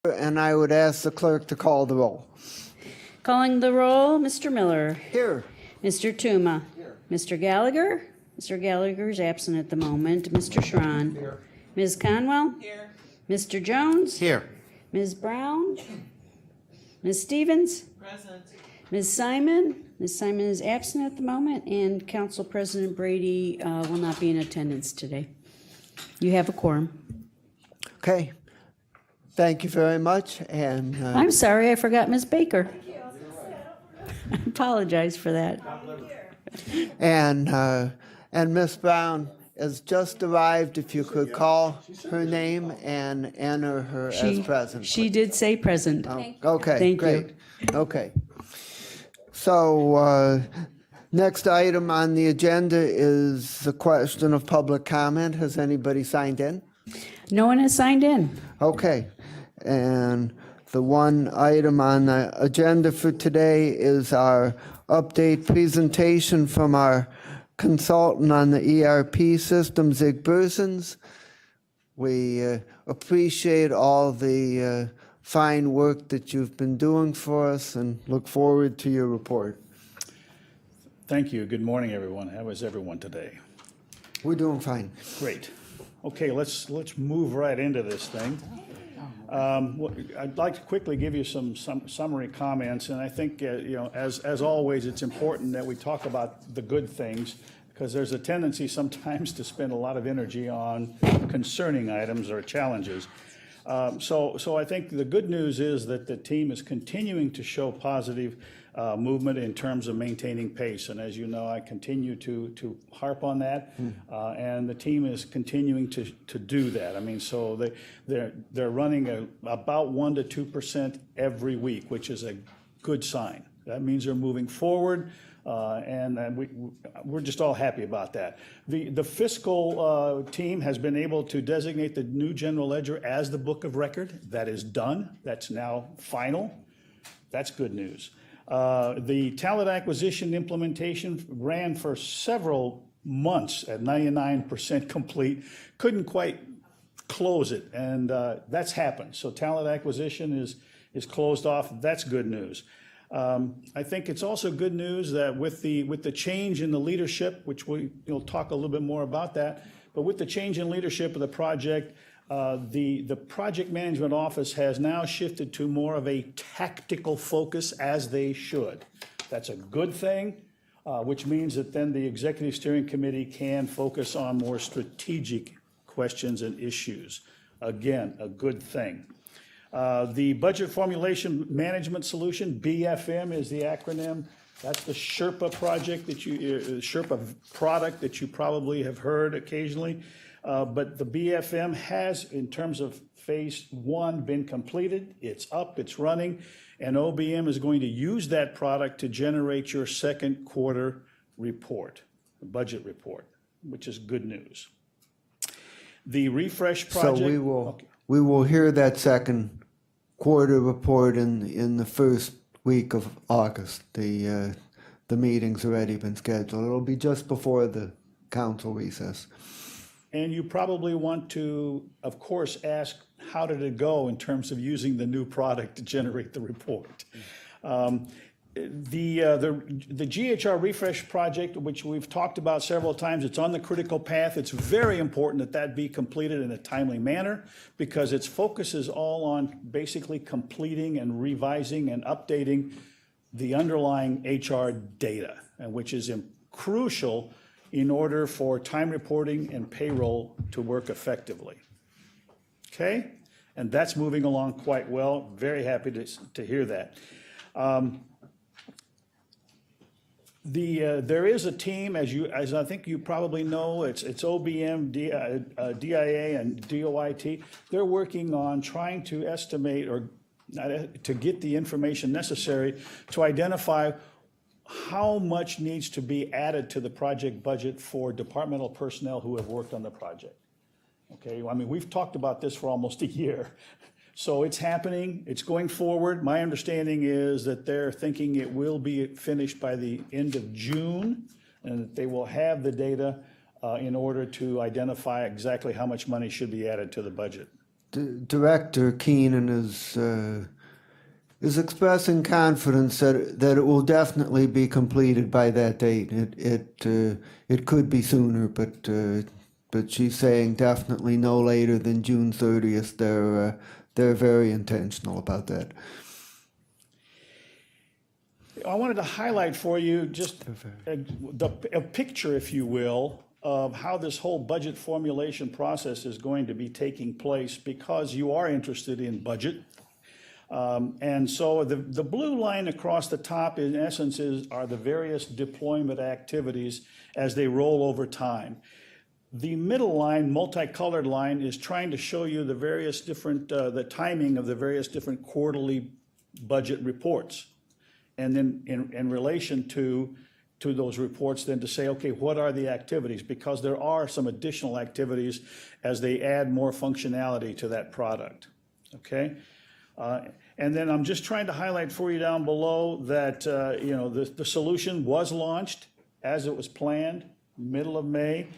And I would ask the clerk to call the roll. Calling the roll, Mr. Miller. Here. Mr. Tuma. Here. Mr. Gallagher. Mr. Gallagher is absent at the moment. Mr. Schron. Here. Ms. Conwell. Here. Mr. Jones. Here. Ms. Brown. Ms. Stevens. Present. Ms. Simon. Ms. Simon is absent at the moment, and Council President Brady will not be in attendance today. You have a quorum. Okay. Thank you very much. And I'm sorry, I forgot Ms. Baker. I apologize for that. and Ms. Brown has just arrived. If you could call her name and enter her as present. She did say present. Okay, Thank great. you. Okay. So next item on the agenda is the question of public comment. Has anybody signed in? No one has signed in. Okay. And the one item on the agenda for today is our update presentation from our consultant on the ERP system, Zig Bursens. We appreciate all the fine work that you've been doing for us and look forward to your report. Thank you. Good morning, everyone. How is everyone today? We're doing fine. Great. Okay, let's move right into this thing. I'd like to quickly give you some summary comments, and I think as always, it's important that we talk about the good things, because there's a tendency sometimes to spend a lot of energy on concerning items or challenges. So I think the good news is that the team is continuing to show positive movement in terms of maintaining pace. And as you know, I continue to harp on that, and the team is continuing to do that. I mean, so they're running about 1% to 2% every week, which is a good sign. That means they're moving forward, and we're just all happy about that. The fiscal team has been able to designate the new general ledger as the book of record. That is done. That's now final. That's good news. The talent acquisition implementation ran for several months at 99% complete. Couldn't quite close it, and that's happened. So talent acquisition is closed off. That's good news. I think it's also good news that with the change in the leadership, which we'll talk a little bit more about that, but with the change in leadership of the project, the project management office has now shifted to more of a tactical focus, as they should. That's a good thing, which means that then the executive steering committee can focus on more strategic questions and issues. Again, a good thing. The budget formulation management solution, BFM is the acronym. That's the Sherpa project Sherpa product that you probably have heard occasionally. But the BFM has, in terms of phase 1, been completed. It's up, it's running, and OBM is going to use that product to generate your second quarter report, budget report, which is good news. The refresh project. So we will hear that second quarter report in the first week of August. The meeting's already been scheduled. It'll be just before the council recess. And you probably want to, of course, ask, how did it go in terms of using the new product to generate the report? The GHR refresh project, which we've talked about several times, it's on the critical path. It's very important that be completed in a timely manner, because its focus is all on basically completing and revising and updating the underlying HR data, which is crucial in order for time reporting and payroll to work effectively. Okay? And that's moving along quite well. Very happy to hear that. There is a team, as I think you probably know, it's OBM, DIA, and DOIT. They're working on trying to estimate or to get the information necessary to identify how much needs to be added to the project budget for departmental personnel who have worked on the project. Okay, I mean, we've talked about this for almost a year. So it's happening, it's going forward. My understanding is that they're thinking it will be finished by the end of June, and that they will have the data in order to identify exactly how much money should be added to the budget. Director Keenan is expressing confidence that it will definitely be completed by that date. It could be sooner, but she's saying definitely no later than June 30th. They're very intentional about that. I wanted to highlight for you just a picture, if you will, of how this whole budget formulation process is going to be taking place, because you are interested in budget. And so the blue line across the top, in essence, are the various deployment activities as they roll over time. The middle line, multicolored line, is trying to show you the various different, the timing of the various different quarterly budget reports. And then in relation to those reports, then to say, okay, what are the activities? Because there are some additional activities as they add more functionality to that product, okay? And then I'm just trying to highlight for you down below that, you know, the solution was launched as it was planned, middle of May.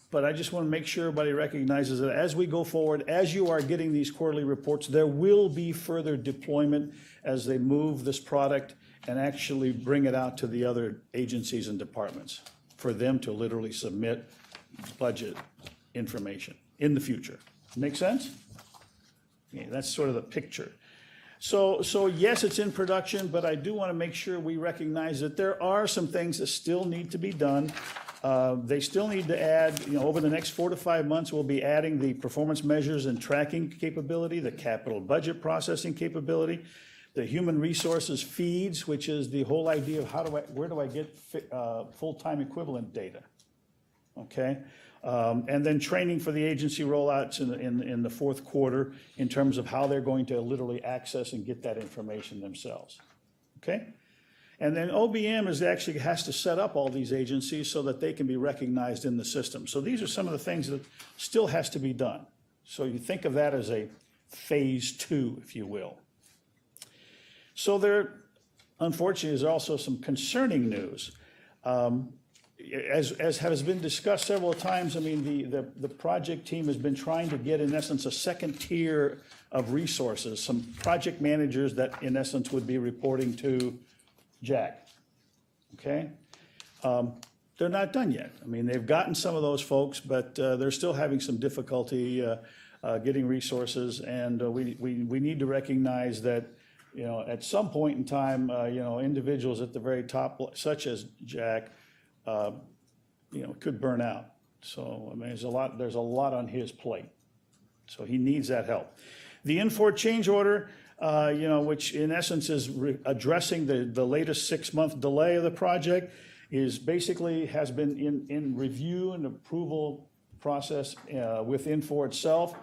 But I just want to make sure everybody recognizes that as we go forward, as you are getting these quarterly reports, there will be further deployment as they move this product and actually bring it out to the other agencies and departments for them to literally submit budget information in the future. Make sense? Yeah, that's sort of the picture. So yes, it's in production, but I do want to make sure we recognize that there are some things that still need to be done. They still need to add, you know, over the next 4 to 5 months, we'll be adding the performance measures and tracking capability, the capital budget processing capability, the human resources feeds, which is the whole idea of where do I get full-time equivalent data, okay? And then training for the agency rollouts in the fourth quarter in terms of how they're going to literally access and get that information themselves, okay? And then OBM actually has to set up all these agencies so that they can be recognized in the system. So these are some of the things that still has to be done. So you think of that as a phase 2, if you will. So there, unfortunately, is also some concerning news. As has been discussed several times, I mean, the project team has been trying to get, in essence, a second tier of resources, some project managers that, in essence, would be reporting to Jack, okay? They're not done yet. I mean, they've gotten some of those folks, but they're still having some difficulty getting resources, and we need to recognize that, you know, at some point in time, you know, individuals at the very top, such as Jack, you know, could burn out. So, I mean, there's a lot on his plate. So he needs that help. The N4 change order, you know, which in essence is addressing the latest 6-month delay of the project, is basically has been in review and approval process with N4 itself.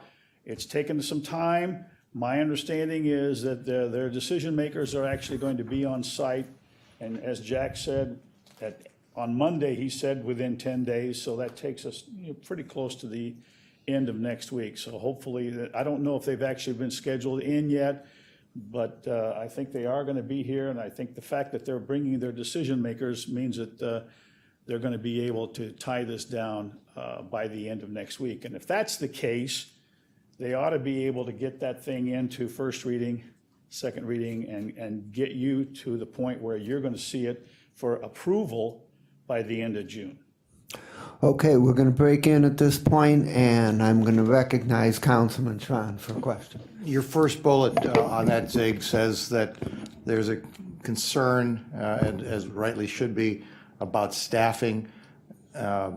It's taken some time. My understanding is that their decision makers are actually going to be on site. And as Jack said, on Monday, he said within 10 days. So that takes us, you know, pretty close to the end of next week. So hopefully, I don't know if they've actually been scheduled in yet, but I think they are going to be here. And I think the fact that they're bringing their decision makers means that they're going to be able to tie this down by the end of next week. And if that's the case, they ought to be able to get that thing into first reading, second reading, and get you to the point where you're going to see it for approval by the end of June. Okay, we're going to break in at this point, and I'm going to recognize Councilman Tron for a question. Your first bullet on that, Zig, says that there's a concern, and as rightly should be, about staffing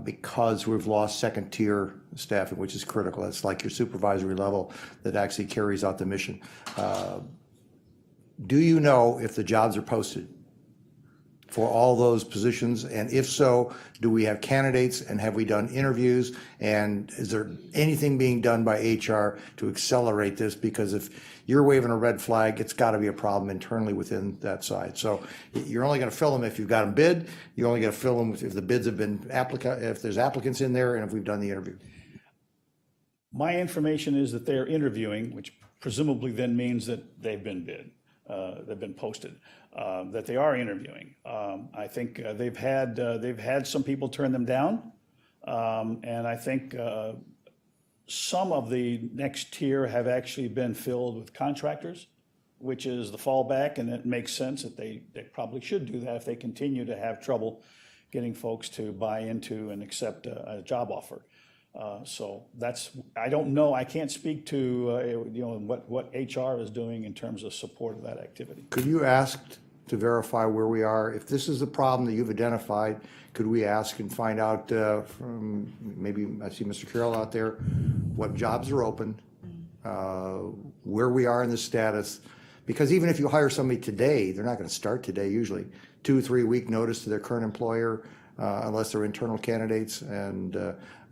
because we've lost second-tier staffing, which is critical. It's like your supervisory level that actually carries out the mission. Do you know if the jobs are posted for all those positions? And if so, do we have candidates, and have we done interviews? And is there anything being done by HR to accelerate this? Because if you're waving a red flag, it's got to be a problem internally within that side. So you're only going to fill them if you've got them bid. You're only going to fill them if the bids have been if there's applicants in there, and if we've done the interview. My information is that they're interviewing, which presumably then means that they've been bid, they've been posted, that they are interviewing. I think they've had some people turn them down, and I think Some of the next tier have actually been filled with contractors, which is the fallback, and it makes sense that they probably should do that if they continue to have trouble getting folks to buy into and accept a job offer. So that's, I don't know, I can't speak to, what HR is doing in terms of support of that activity. Could you ask to verify where we are? If this is the problem that you've identified, could we ask and find out from, maybe I see Mr. Carroll out there, what jobs are open, where we are in the status? Because even if you hire somebody today, they're not going to start today usually. 2-3 week notice to their current employer, unless they're internal candidates. And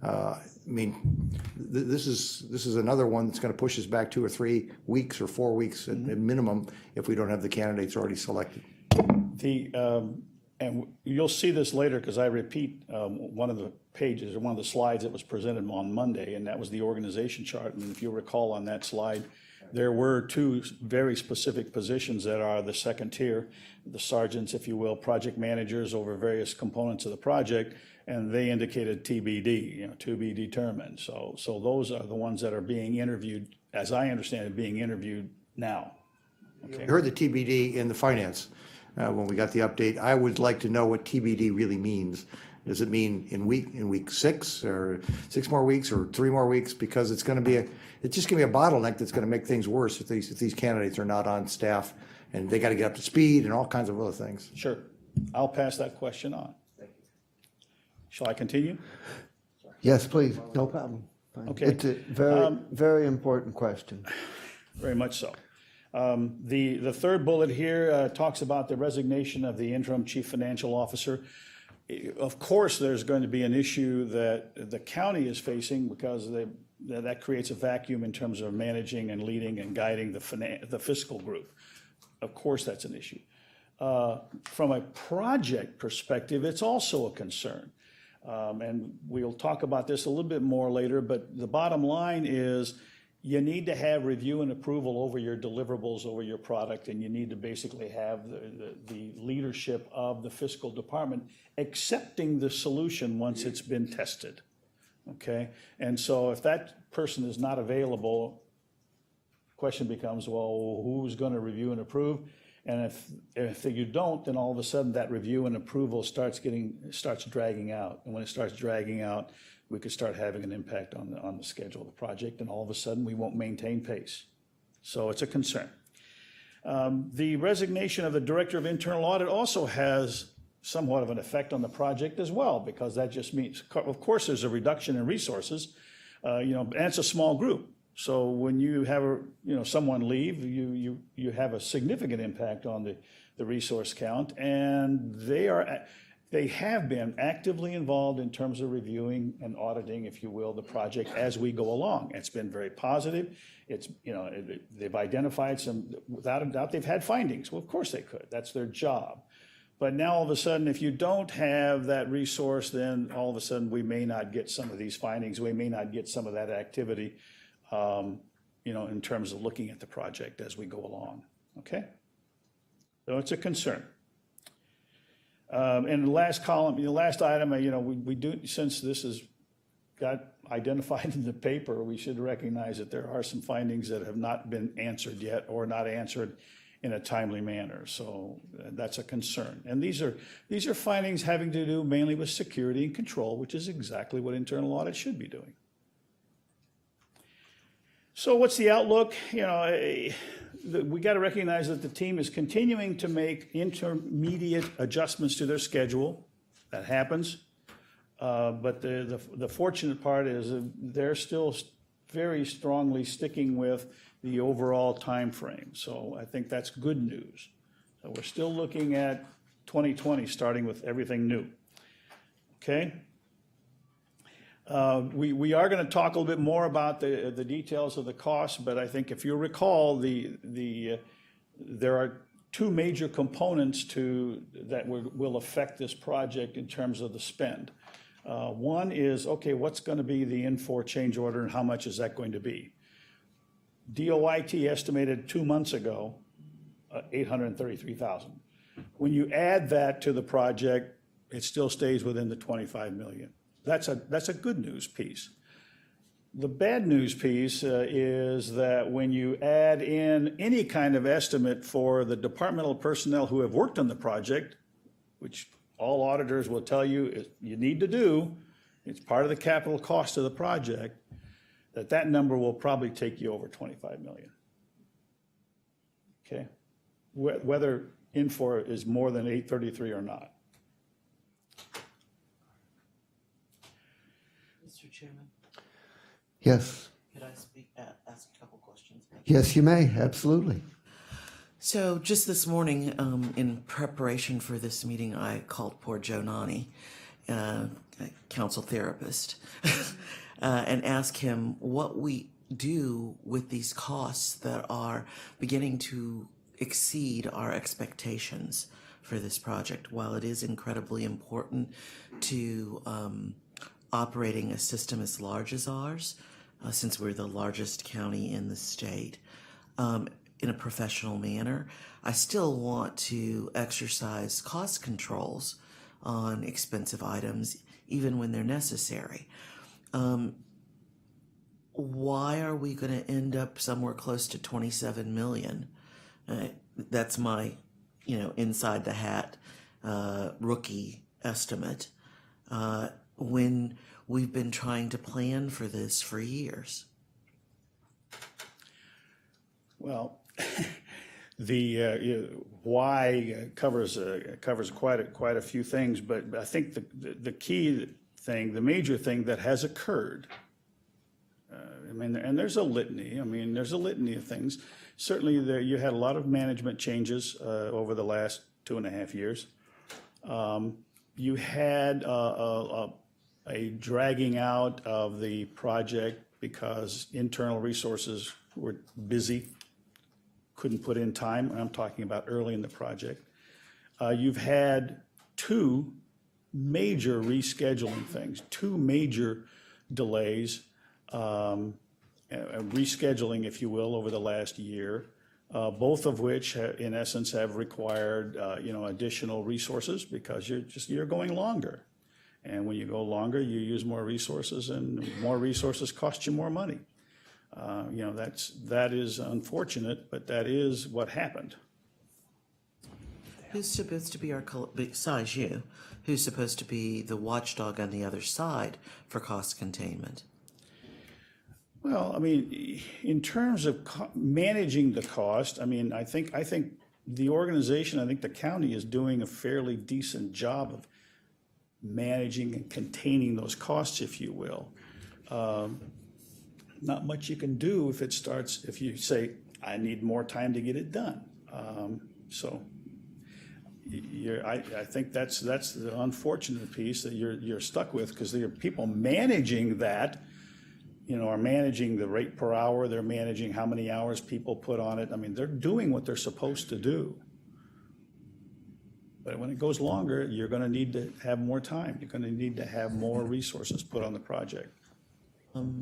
I mean, this is another one that's going to push us back 2 or 3 weeks or 4 weeks at minimum if we don't have the candidates already selected. And you'll see this later because I repeat one of the pages or one of the slides that was presented on Monday, and that was the organization chart. And if you recall on that slide, there were 2 very specific positions that are the second tier, the sergeants, if you will, project managers over various components of the project, and they indicated TBD, to be determined. So those are the ones that are being interviewed, as I understand it, being interviewed now. Okay. I heard the TBD in the finance when we got the update. I would like to know what TBD really means. Does it mean in week 6 or 6 more weeks or 3 more weeks? Because it's going to be it's just going to be a bottleneck that's going to make things worse if these candidates are not on staff and they got to get up to speed and all kinds of other things. Sure. I'll pass that question on. Thank you. Shall I continue? Yes, please, no problem. Fine. Okay. It's a very important question. Very much so. The third bullet here talks about the resignation of the interim chief financial officer. Of course, there's going to be an issue that the county is facing because that creates a vacuum in terms of managing and leading and guiding the fiscal group. Of course, that's an issue. From a project perspective, it's also a concern. And we'll talk about this a little bit more later, but the bottom line is you need to have review and approval over your deliverables, over your product, and you need to basically have the leadership of the fiscal department accepting the solution once it's been tested, okay? And so if that person is not available, question becomes, well, who's going to review and approve? And if you don't, then all of a sudden that review and approval starts dragging out. And when it starts dragging out, we could start having an impact on the schedule of the project, and all of a sudden we won't maintain pace. So it's a concern. The resignation of the Director of Internal Audit also has somewhat of an effect on the project as well, because that just means, of course, there's a reduction in resources, and it's a small group. So when you have someone leave, you have a significant impact on the resource count, and they have been actively involved in terms of reviewing and auditing, if you will, the project as we go along. It's been very positive. They've identified some, without a doubt, they've had findings. Well, of course they could. That's their job. But now all of a sudden, if you don't have that resource, then all of a sudden we may not get some of these findings. We may not get some of that activity, in terms of looking at the project as we go along. Okay? So it's a concern. And the last column, the last item, we do, since this has got identified in the paper, we should recognize that there are some findings that have not been answered yet or not answered in a timely manner. So that's a concern. And these are findings having to do mainly with security and control, which is exactly what internal audit should be doing. So what's the outlook? We got to recognize that the team is continuing to make intermediate adjustments to their schedule. That happens. But the fortunate part is that they're still very strongly sticking with the overall time frame. So I think that's good news. So we're still looking at 2020 starting with everything new. Okay? We are going to talk a little bit more about the details of the cost, but I think if you recall, there are 2 major components that will affect this project in terms of the spend. One is, okay, what's going to be the N4 change order and how much is that going to be? DOIT estimated 2 months ago, $833,000. When you add that to the project, it still stays within the $25 million. That's a good news piece. The bad news piece is that when you add in any kind of estimate for the departmental personnel who have worked on the project, which all auditors will tell you you need to do, it's part of the capital cost of the project, that number will probably take you over 25 million. Okay? Whether Infor is more than 833 or not. Mr. Chairman, Yes. could I ask a couple questions? Yes, you may. Absolutely. So just this morning, in preparation for this meeting, I called poor Joe Nani, a counsel therapist, and asked him what we do with these costs that are beginning to exceed our expectations for this project. While it is incredibly important to operating a system as large as ours, since we're the largest county in the state, in a professional manner, I still want to exercise cost controls on expensive items, even when they're necessary. Why are we going to end up somewhere close to 27 million? That's my, inside the hat rookie estimate, when we've been trying to plan for this for years. Well, the why covers quite a few things, but I think the key thing, the major thing that has occurred, and there's a litany. There's a litany of things. Certainly, you had a lot of management changes over the last 2.5 years. You had a dragging out of the project because internal resources were busy, couldn't put in time. I'm talking about early in the project. You've had two major rescheduling things, two major delays, rescheduling, if you will, over the last year, both of which, in essence, have required additional resources because you're going longer, and when you go longer, you use more resources, and more resources cost you more money. That is unfortunate, but that is what happened. Who's supposed to be besides you, who's supposed to be the watchdog on the other side for cost containment? Well, in terms of managing the cost, I think the organization, I think the county is doing a fairly decent job of managing and containing those costs, if you will. Not much you can do if you say, I need more time to get it done. I think that's the unfortunate piece that you're stuck with, because there are people managing that, are managing the rate per hour, they're managing how many hours people put on it. They're doing what they're supposed to do. But when it goes longer, you're going to need to have more time. You're going to need to have more resources put on the project.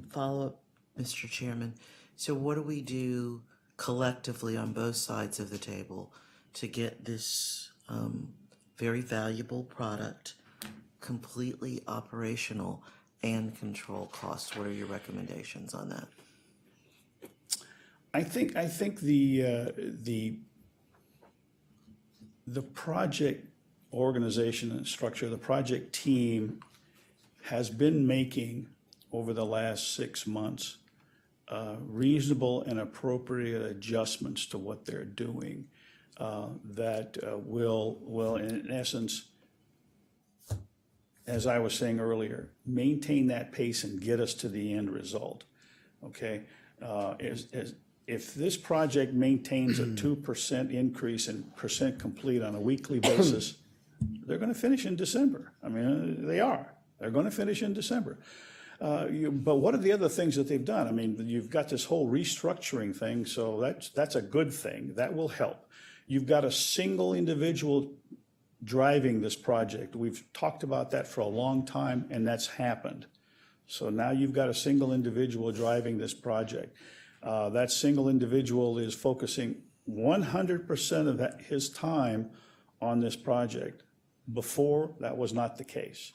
Follow-up, Mr. Chairman. So what do we do collectively on both sides of the table to get this very valuable product completely operational and control costs? What are your recommendations on that? I think the project organization and structure, the project team has been making over the last 6 months reasonable and appropriate adjustments to what they're doing that will in essence, as I was saying earlier, maintain that pace and get us to the end result. Okay, if this project maintains a 2% increase in percent complete on a weekly basis, they're going to finish in December. They are. They're going to finish in December. But what are the other things that they've done? You've got this whole restructuring thing, so that's a good thing. That will help. You've got a single individual driving this project. We've talked about that for a long time, and that's happened. So now you've got a single individual driving this project. That single individual is focusing 100% of his time on this project. Before, that was not the case.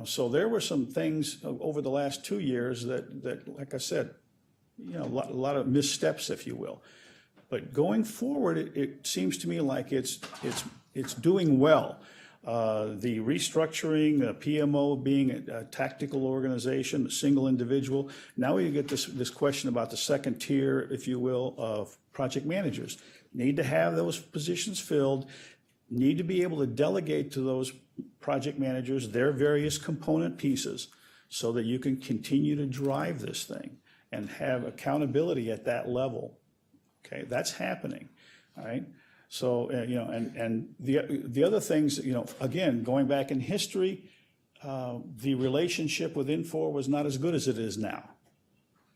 So there were some things over the last 2 years that, like I said, a lot of missteps, if you will. But going forward, it seems to me like it's doing well. The restructuring, PMO being a tactical organization, a single individual. Now we get this question about the second tier, if you will, of project managers. Need to have those positions filled, need to be able to delegate to those project managers their various component pieces so that you can continue to drive this thing and have accountability at that level. Okay, that's happening, all right? So, and the other things, again, going back in history, the relationship with Infor was not as good as it is now.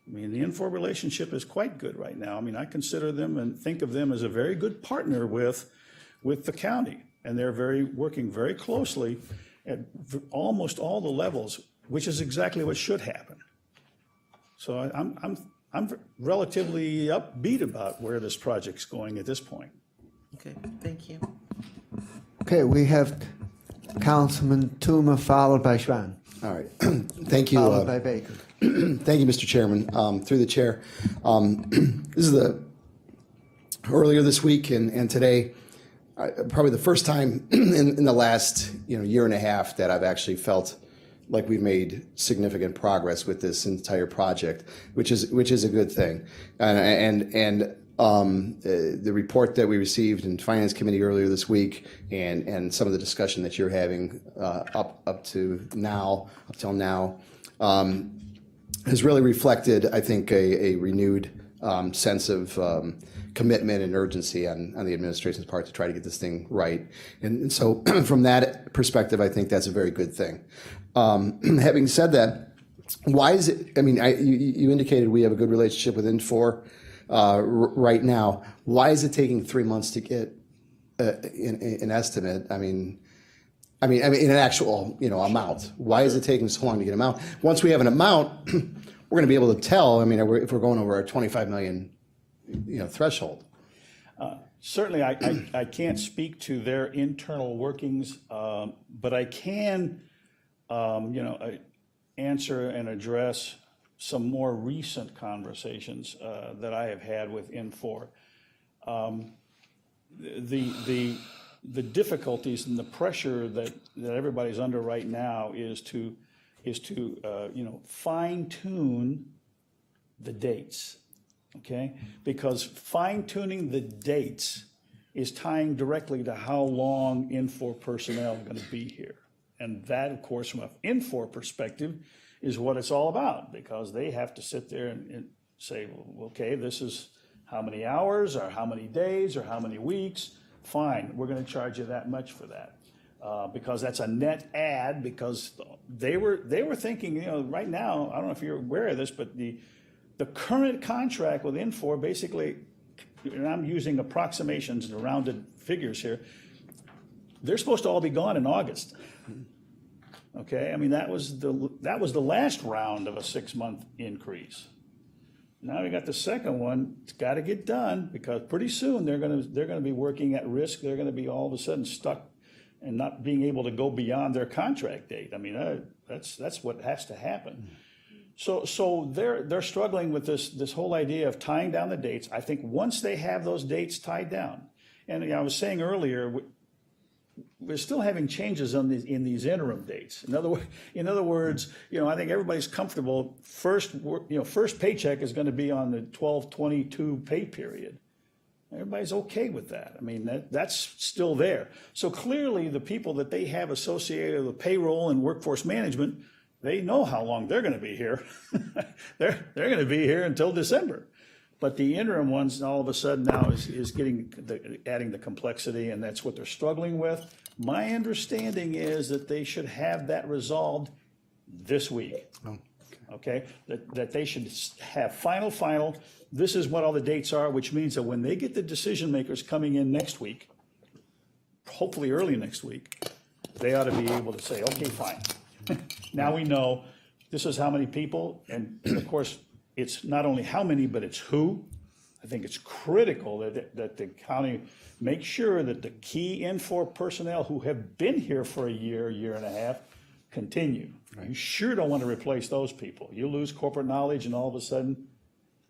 I mean, the Infor relationship is quite good right now. I mean, I consider them and think of them as a very good partner with the county. And they're working very closely at almost all the levels, which is exactly what should happen. So I'm relatively upbeat about where this project's going at this point. Okay, thank you. Okay, we have Councilman Tuma followed by Schwan, All right. Thank you. followed by Baker. Thank you, Mr. Chairman. Through the chair, this is earlier this week and today, probably the first time in the last year and a half that I've actually felt like we've made significant progress with this entire project, which is a good thing. And the report that we received in Finance Committee earlier this week, and some of the discussion that you're having up till now, has really reflected, I think, a renewed sense of commitment and urgency on the administration's part to try to get this thing right. And so from that perspective, I think that's a very good thing. Having said that, why is it, I mean, you indicated we have a good relationship with Infor right now. Why is it taking 3 months to get an estimate? I mean, in an actual, amount. Why is it taking so long to get an amount? Once we have an amount, we're going to be able to tell. I mean, if we're going over our 25 million, threshold. Certainly, I can't speak to their internal workings, but I can, answer and address some more recent conversations that I have had with Infor. The difficulties and the pressure that everybody's under right now is to fine tune the dates, okay? Because fine tuning the dates is tying directly to how long Infor personnel are going to be here. And that, of course, from an Infor perspective, is what it's all about, because they have to sit there and say, well, okay, this is how many hours or how many days or how many weeks. Fine, we're going to charge you that much for that, because that's a net add. Because they were thinking, right now, I don't know if you're aware of this, but the current contract with Infor basically, and I'm using approximations and rounded figures here, they're supposed to all be gone in August. Okay, I mean, that was the last round of a 6-month increase. Now we got the second one. It's got to get done, because pretty soon they're going to be working at risk. They're going to be all of a sudden stuck and not being able to go beyond their contract date. I mean, that's what has to happen. So they're struggling with this whole idea of tying down the dates. I think once they have those dates tied down, and I was saying earlier, we're still having changes in these interim dates. In other words, I think everybody's comfortable. First paycheck is going to be on the 12/22 pay period. Everybody's okay with that. I mean, that's still there. So clearly, the people that they have associated with payroll and workforce management, they know how long they're going to be here. They're going to be here until December. But the interim ones, all of a sudden now is adding the complexity, and that's what they're struggling with. My understanding is that they should have that resolved this week. Okay, that they should have final. This is what all the dates are, which means that when they get the decision makers coming in next week, hopefully early next week, they ought to be able to say, okay, fine. Now we know this is how many people, and of course, it's not only how many, but it's who. I think it's critical that the county make sure that the key Infor personnel who have been here for a year and a half, continue. You sure don't want to replace those people. You lose corporate knowledge and all of a sudden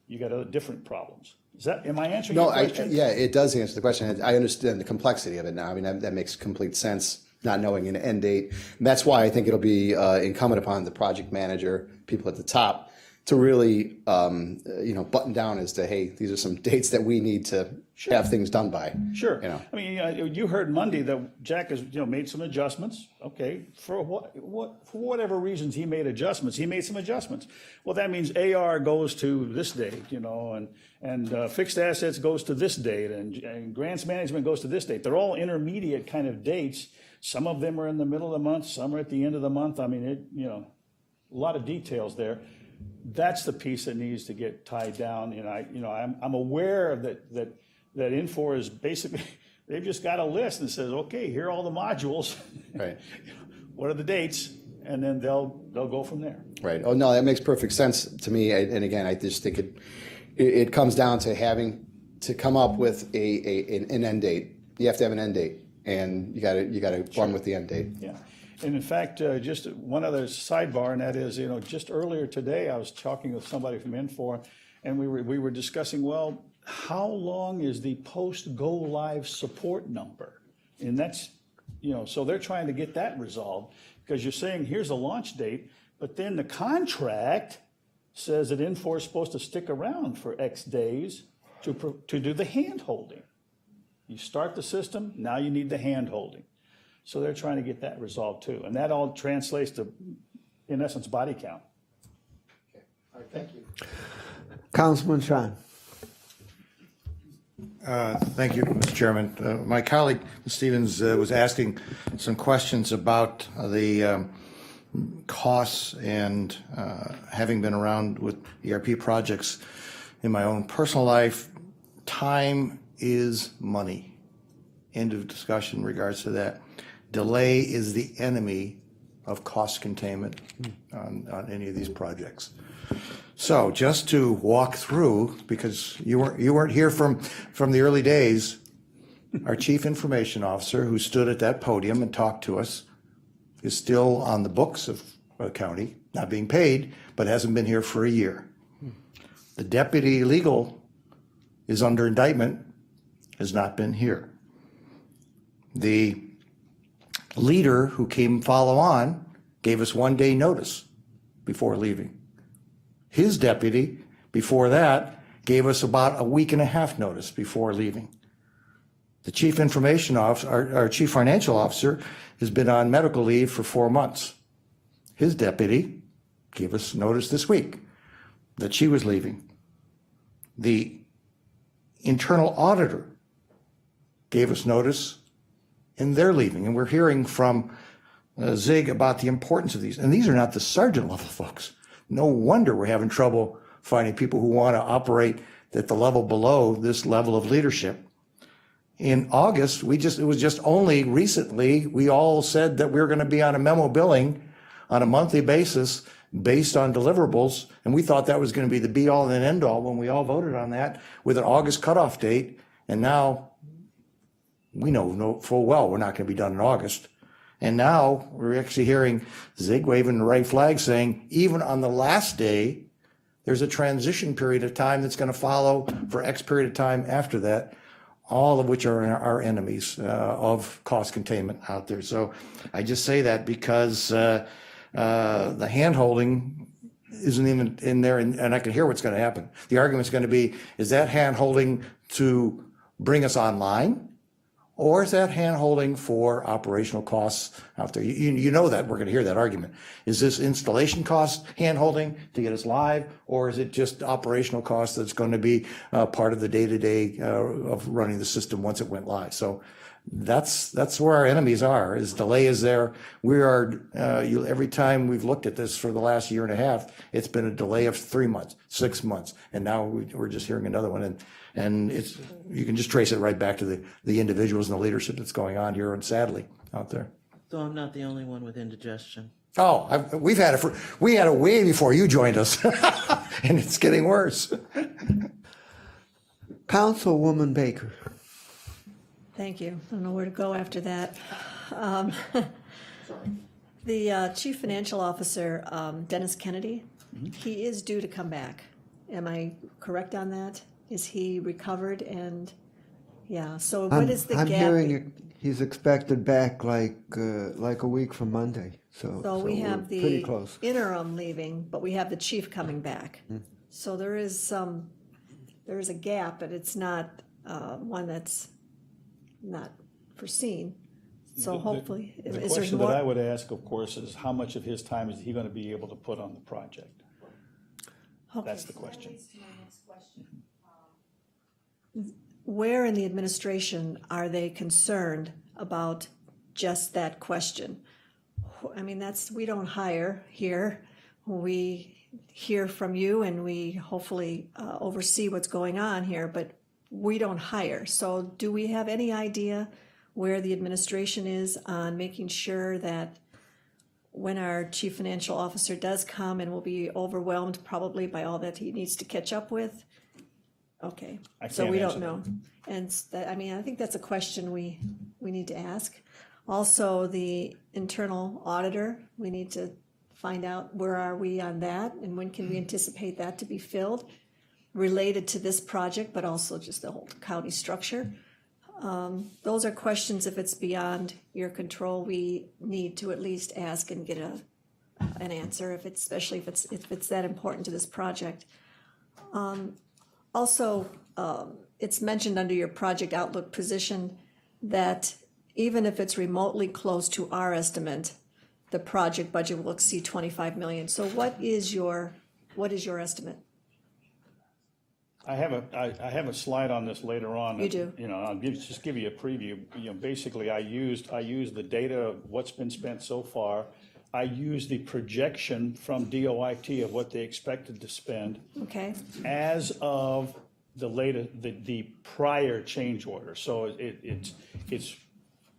you got other different problems. Am I answering No, your question? yeah, it does answer the question. I understand the complexity of it now. I mean, that makes complete sense, not knowing an end date. And that's why I think it'll be incumbent upon the project manager, people at the top, to really, button down as to, hey, these are some dates that we need to have things done by. Sure. You know. I mean, you heard Monday that Jack has, made some adjustments. Okay. For whatever reasons he made adjustments, he made some adjustments. Well, that means AR goes to this date, and fixed assets goes to this date, and grants management goes to this date. They're all intermediate kind of dates. Some of them are in the middle of the month, some are at the end of the month. I mean, a lot of details there. That's the piece that needs to get tied down. And I'm aware that Infor is basically, they've just got a list that says, okay, here are all the modules. Right. What are the dates? And then they'll go from there. Right. Oh, no, that makes perfect sense to me. And again, I just think it comes down to having to come up with an end date. You have to have an end date, and you got to run with the end date. Yeah. And in fact, just one other sidebar, and that is, just earlier today, I was talking with somebody from Infor, and we were discussing, well, how long is the post-go live support number? And that's, so they're trying to get that resolved, because you're saying, here's a launch date, but then the contract says that Infor is supposed to stick around for X days to do the hand-holding. You start the system, now you need the hand-holding. So they're trying to get that resolved too. And that all translates to, in essence, body count. Okay. All right, thank you. Councilman Sean. Thank you, Mr. Chairman. My colleague, Ms. Stevens, was asking some questions about the costs, and having been around with ERP projects in my own personal life, time is money. End of discussion in regards to that. Delay is the enemy of cost containment on any of these projects. So just to walk through, because you weren't here from the early days, our chief information officer, who stood at that podium and talked to us, is still on the books of the county, not being paid, but hasn't been here for a year. The deputy legal is under indictment, has not been here. The leader who came follow on gave us 1 day notice before leaving. His deputy, before that, gave us about a week and a half notice before leaving. The chief information officer, our chief financial officer, has been on medical leave for 4 months. His deputy gave us notice this week that she was leaving. The internal auditor gave us notice and they're leaving. And we're hearing from Zig about the importance of these. And these are not the sergeant level folks. No wonder we're having trouble finding people who want to operate at the level below this level of leadership. In August, it was just only recently we all said that we were going to be on a memo billing on a monthly basis based on deliverables. And we thought that was going to be the be all and end all when we all voted on that with an August cutoff date. And now we know full well we're not going to be done in August. And now we're actually hearing Zig waving the right flag saying, even on the last day, there's a transition period of time that's going to follow for X period of time after that, all of which are our enemies of cost containment out there. So I just say that because the hand-holding isn't even in there, and I can hear what's going to happen. The argument's going to be, is that hand-holding to bring us online? Or is that hand-holding for operational costs out there? You know that we're going to hear that argument. Is this installation cost hand-holding to get us live, or is it just operational costs that's going to be part of the day-to-day of running the system once it went live? So that's where our enemies are. Is delay is there. We are every time we've looked at this for the last year and a half, it's been a delay of 3 months, 6 months, and now we're just hearing another one. And you can just trace it right back to the individuals and the leadership that's going on here, and sadly out there. So I'm not the only one with indigestion. Oh, we had it way before you joined us, and it's getting worse. Councilwoman Baker. Thank you. I don't know where to go after that. The Chief Financial Officer, Dennis Kennedy, he is due to come back. Am I correct on that? Is he recovered and, yeah, so what is the I'm gap? hearing he's expected back like a week from Monday, So we we're have pretty the close. interim leaving, but we have the chief coming back. So there is a gap, but it's not one that's not foreseen. So hopefully, The is there question that I more? would ask, of course, is how much of his time is he going to be able to put on the project? That's the question. Where in the administration are they concerned about just that question? I mean, we don't hire here. We hear from you and we hopefully oversee what's going on here, but we don't hire. So do we have any idea where the administration is on making sure that when our chief financial officer does come and will be overwhelmed probably by all that he needs to catch up with? Okay, I so can't we answer don't know. And I mean, I think that's a question we need to ask. Also, the internal auditor, we need to find out where are we on that and when can we anticipate that to be filled related to this project, but also just the whole county structure. Those are questions, if it's beyond your control, we need to at least ask and get an answer, especially if it's that important to this project. Also, it's mentioned under your project outlook position that even if it's remotely close to our estimate, the project budget will exceed 25 million. So what is your estimate? I have a slide on this later on. You do? You know, I'll just give you a preview. You know, basically, I used the data of what's been spent so far. I used the projection from DOIT of what they expected to spend Okay, as of the prior change order. So it's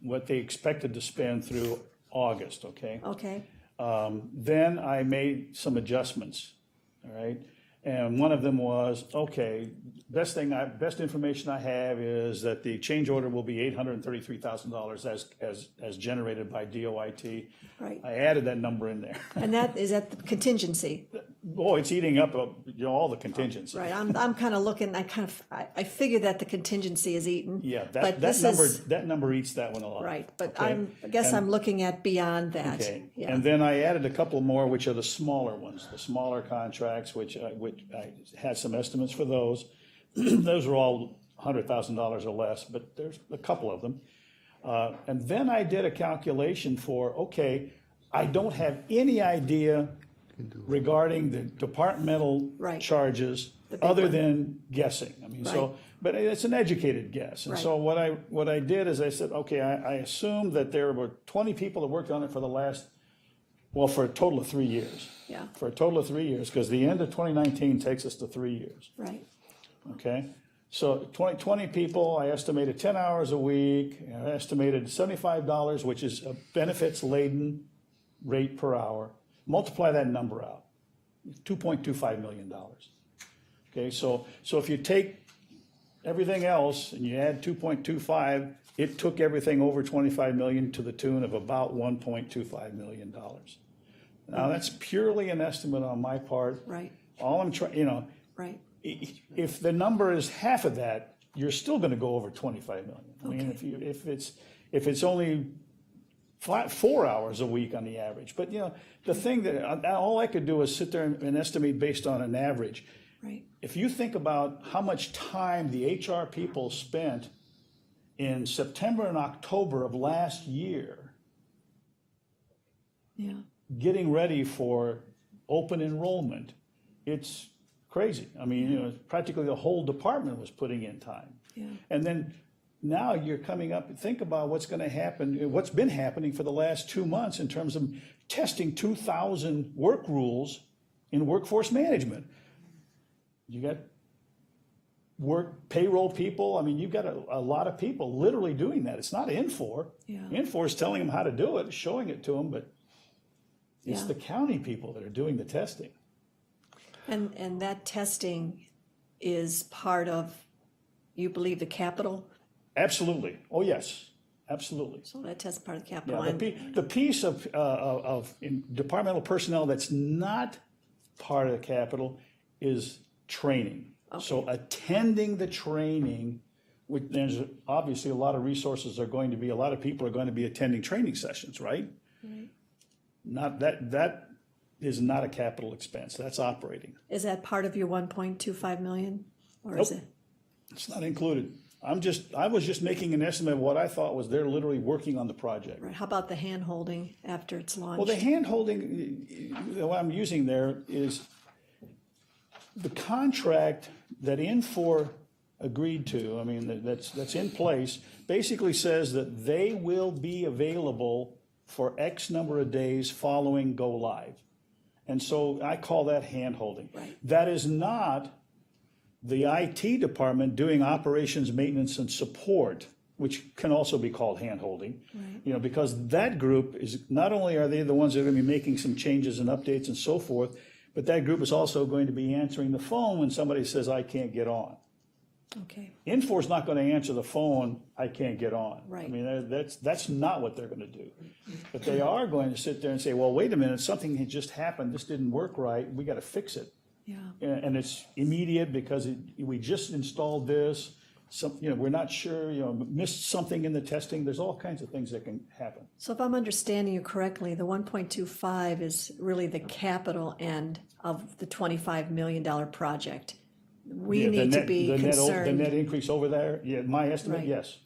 what they expected to spend through August, okay? okay, Then I made some adjustments, all right? And one of them was, okay, best information I have is that the change order will be $833,000 as generated by DOIT. right. I added that number in there. And that is at the contingency, Boy, it's eating up, all the contingency. right? I'm kind of looking, I figured that the contingency is eaten. Yeah, but that this number, is- that number eats that one a lot. Right, but Okay? I guess And- I'm looking at beyond that. Okay, Yeah. and then I added a couple more, which are the smaller ones, the smaller contracts, which I had some estimates for those. Those are all $100,000 or less, but there's a couple of them. And then I did a calculation for, okay, I don't have any idea regarding the departmental Right. charges The big other one. than guessing. I mean, so, Right. but it's an educated guess. And so what I did is I said, okay, I assumed that there were 20 people that worked on it for for a total of 3 years. Yeah. For a total of 3 years, because the end of 2019 takes us to 3 years, Right, okay? So 20 people, I estimated 10 hours a week, I estimated $75, which is a benefits laden rate per hour. Multiply that number out, $2.25 million. Okay, so if you take everything else and you add 2.25, it took everything over 25 million to the tune of about $1.25 million. Now, that's purely an estimate on my part. right, All I'm trying, right. if the number is half of that, you're still going to go over 25 million. I mean, if it's only 4 hours a week on the average, but the thing that all I could do is sit there and estimate based on an average. Right, If you think about how much time the HR people spent in September and October of last year yeah, getting ready for open enrollment, it's crazy. I mean, practically the whole department was putting in time. yeah, And then now you're coming up, think about what's going to happen, what's been happening for the last 2 months in terms of testing 2,000 work rules in workforce management. You got payroll people. I mean, you've got a lot of people literally doing that. It's not Infor. Yeah. Infor is telling them how to do it, showing it to them, but it's Yeah. the county people that are doing the testing. and that testing is part of, you believe, the capital? Absolutely. Oh, yes. absolutely. So that's part of the capital. Yeah, the piece of departmental personnel that's not part of the capital is training. So attending the training, there's obviously a lot of resources a lot of people are going to be attending training sessions, right? Not that is not a capital expense, that's operating. Is that part of your 1.25 million? Or is Nope. it? It's not included. I was just making an estimate of what I thought was they're literally working on the project. Right. How about the hand holding after it's launched? Well, the hand holding, what I'm using there is the contract that Infor agreed to, I mean, that's in place, basically says that they will be available for X number of days following go live. And so I call that hand holding. Right. That is not the IT department doing operations, maintenance, and support, which can also be called hand-holding, because that group is, not only are they the ones that are going to be making some changes and updates and so forth, but that group is also going to be answering the phone when somebody says, I can't get on. Okay. Infor's not going to answer the phone, I can't get on. Right. I mean, that's not what they're going to do. But they are going to sit there and say, well, wait a minute, something had just happened, this didn't work right, we got to fix it. Yeah. And it's immediate because we just installed this, we're not sure, missed something in the testing. There's all kinds of things that can happen. So if I'm understanding you correctly, the 1.25 is really the capital end of the $25 million project. We Yeah, need to be the concerned. net increase over there, yeah, my estimate, Right. yes.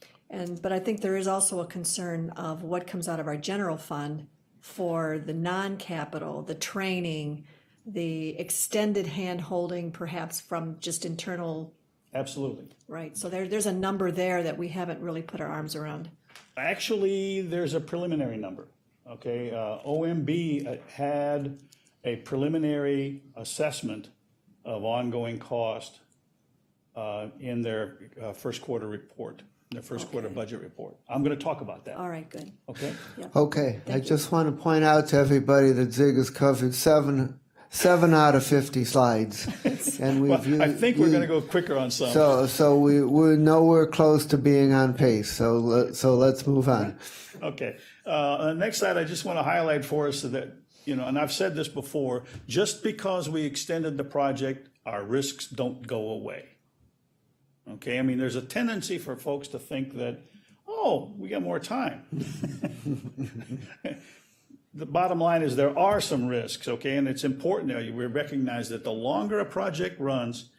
But I think there is also a concern of what comes out of our general fund for the non-capital, the training, the extended hand-holding perhaps from just internal, Absolutely. right? So there's a number there that we haven't really put our arms around. Actually, there's a preliminary number, okay? OMB had a preliminary assessment of ongoing cost in their first quarter report, their first quarter budget report. I'm going to talk about that, All right, good. okay? Okay, I just want to point out to everybody that Zig has covered seven out of 50 slides. And Well, we've I think we're going to go quicker on some. So we know we're close to being on pace, so let's move on. Okay. The next slide, I just want to highlight for us that, and I've said this before, just because we extended the project, our risks don't go away. Okay, I mean, there's a tendency for folks to think that, oh, we got more time. The bottom line is there are some risks, okay, and it's important that we recognize that the longer a project runs,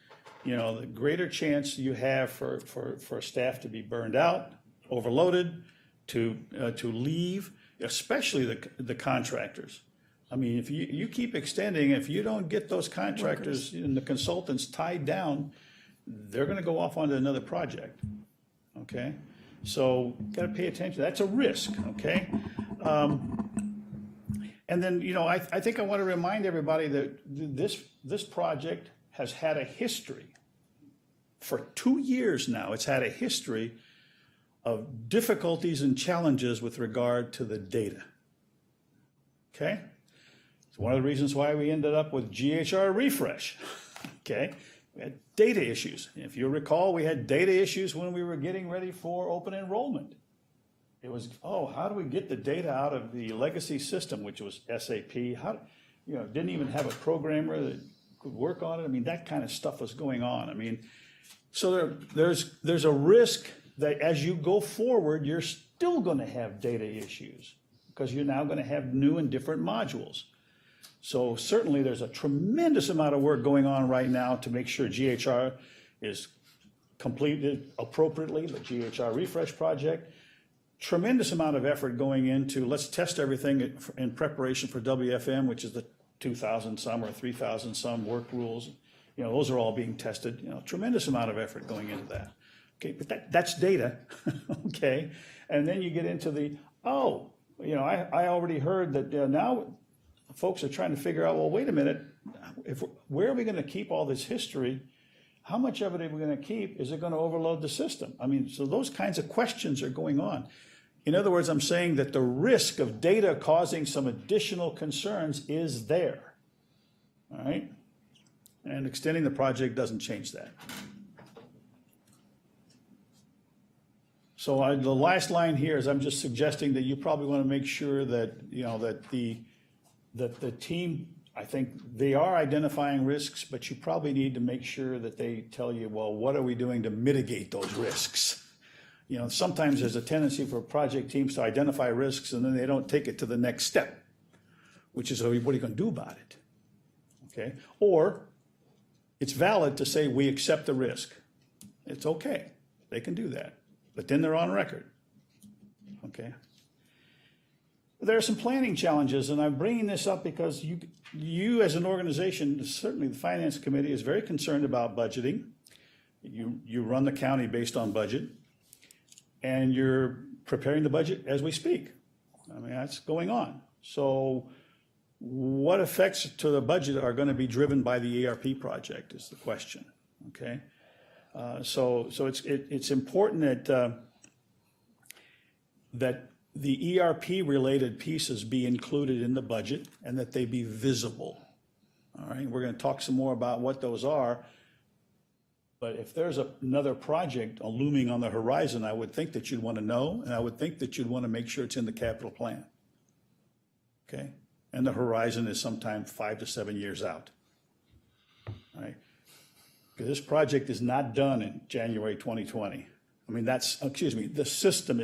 the greater chance you have for staff to be burned out, overloaded, to leave, especially the contractors. I mean, if you keep extending, if you don't get those contractors and the consultants tied down, they're going to go off onto another project, okay? So got to pay attention. That's a risk, okay? And then, I think I want to remind everybody that this project has had a history. For 2 years now, it's had a history of difficulties and challenges with regard to the data. Okay? It's one of the reasons why we ended up with GHR refresh. Okay? We had data issues. If you recall, we had data issues when we were getting ready for open enrollment. It was, how do we get the data out of the legacy system, which was SAP? Didn't even have a programmer that could work on it. I mean, that kind of stuff was going on. I mean, so there's a risk that as you go forward, you're still going to have data issues because you're now going to have new and different modules. So certainly there's a tremendous amount of work going on right now to make sure GHR is completed appropriately, the GHR refresh project. Tremendous amount of effort going into, let's test everything in preparation for WFM, which is the 2,000 some or 3,000 some work rules. Those are all being tested. Tremendous amount of effort going into that. Okay, but that's data, okay? And then you get into I already heard that now folks are trying to figure out, well, wait a minute, where are we going to keep all this history? How much of it are we going to keep? Is it going to overload the system? I mean, so those kinds of questions are going on. In other words, I'm saying that the risk of data causing some additional concerns is there, all right? And extending the project doesn't change that. So the last line here is I'm just suggesting that you probably want to make sure that, that the team, I think they are identifying risks, but you probably need to make sure that they tell you, well, what are we doing to mitigate those risks? Sometimes there's a tendency for project teams to identify risks and then they don't take it to the next step, which is, what are you going to do about it? Okay? Or it's valid to say we accept the risk. It's okay. They can do that. But then they're on record. Okay? There are some planning challenges, and I'm bringing this up because you as an organization, certainly the Finance Committee, is very concerned about budgeting. You run the county based on budget, and you're preparing the budget as we speak. I mean, that's going on. So what effects to the budget are going to be driven by the ERP project is the question, okay? So it's important that the ERP-related pieces be included in the budget and that they be visible, all right? We're going to talk some more about what those are, but if there's another project looming on the horizon, I would think that you'd want to know, and I would think that you'd want to make sure it's in the capital plan, okay? And the horizon is sometime 5 to 7 years out, all right? Because this project is not done in January 2020. I mean, the system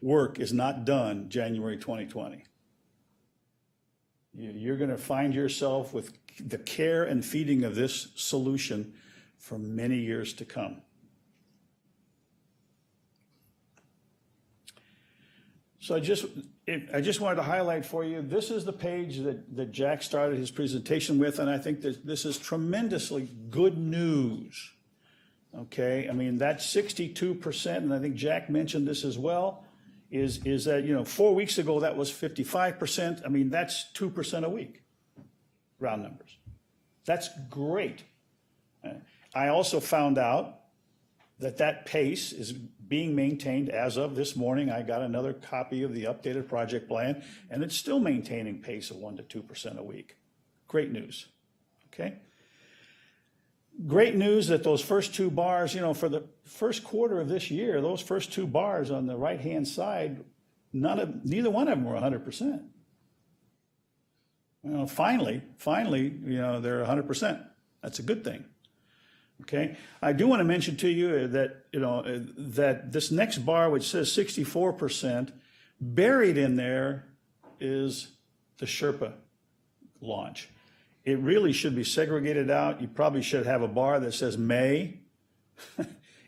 work is not done January 2020. You're going to find yourself with the care and feeding of this solution for many years to come. So I just wanted to highlight for you, this is the page that Jack started his presentation with, and I think that this is tremendously good news. Okay, I mean, that 62%, and I think Jack mentioned this as well, is that, 4 weeks ago that was 55%. I mean, that's 2% a week, round numbers. That's great. I also found out that pace is being maintained as of this morning. I got another copy of the updated project plan, and it's still maintaining pace of 1 to 2% a week. Great news, okay? Great news that those first two bars, for the first quarter of this year, those first two bars on the right-hand side, neither one of them were 100%. Finally, they're 100%. That's a good thing. Okay, I do want to mention to you that, that this next bar, which says 64%, buried in there is the Sherpa launch. It really should be segregated out. You probably should have a bar that says May, and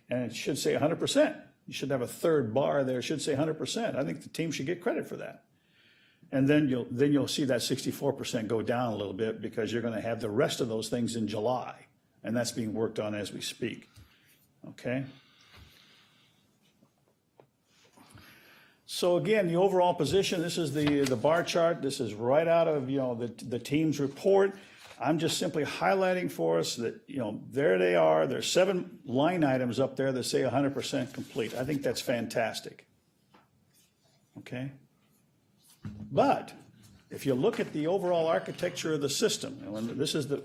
it should say 100%. You should have a third bar there. It should say 100%. I think the team should get credit for that. And then you'll see that 64% go down a little bit because you're going to have the rest of those things in July. And that's being worked on as we speak, okay? So again, the overall position, this is the bar chart. This is right out of, the team's report. I'm just simply highlighting for us that, there they are. There's 7 line items up there that say 100% complete. I think that's fantastic, okay? But if you look at the overall architecture of the system, and this is the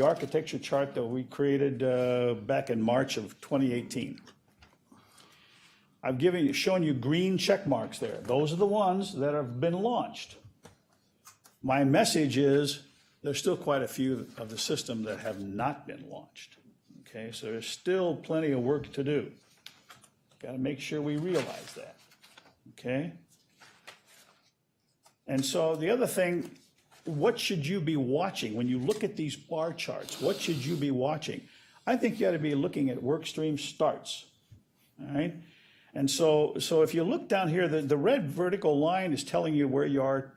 architecture chart that we created back in March of 2018. I've shown you green check marks there. Those are the ones that have been launched. My message is there's still quite a few of the system that have not been launched. Okay, so there's still plenty of work to do. Got to make sure we realize that. Okay? And so the other thing, what should you be watching when you look at these bar charts? What should you be watching? I think you ought to be looking at work stream starts, all right? And so if you look down here, the red vertical line is telling you where you are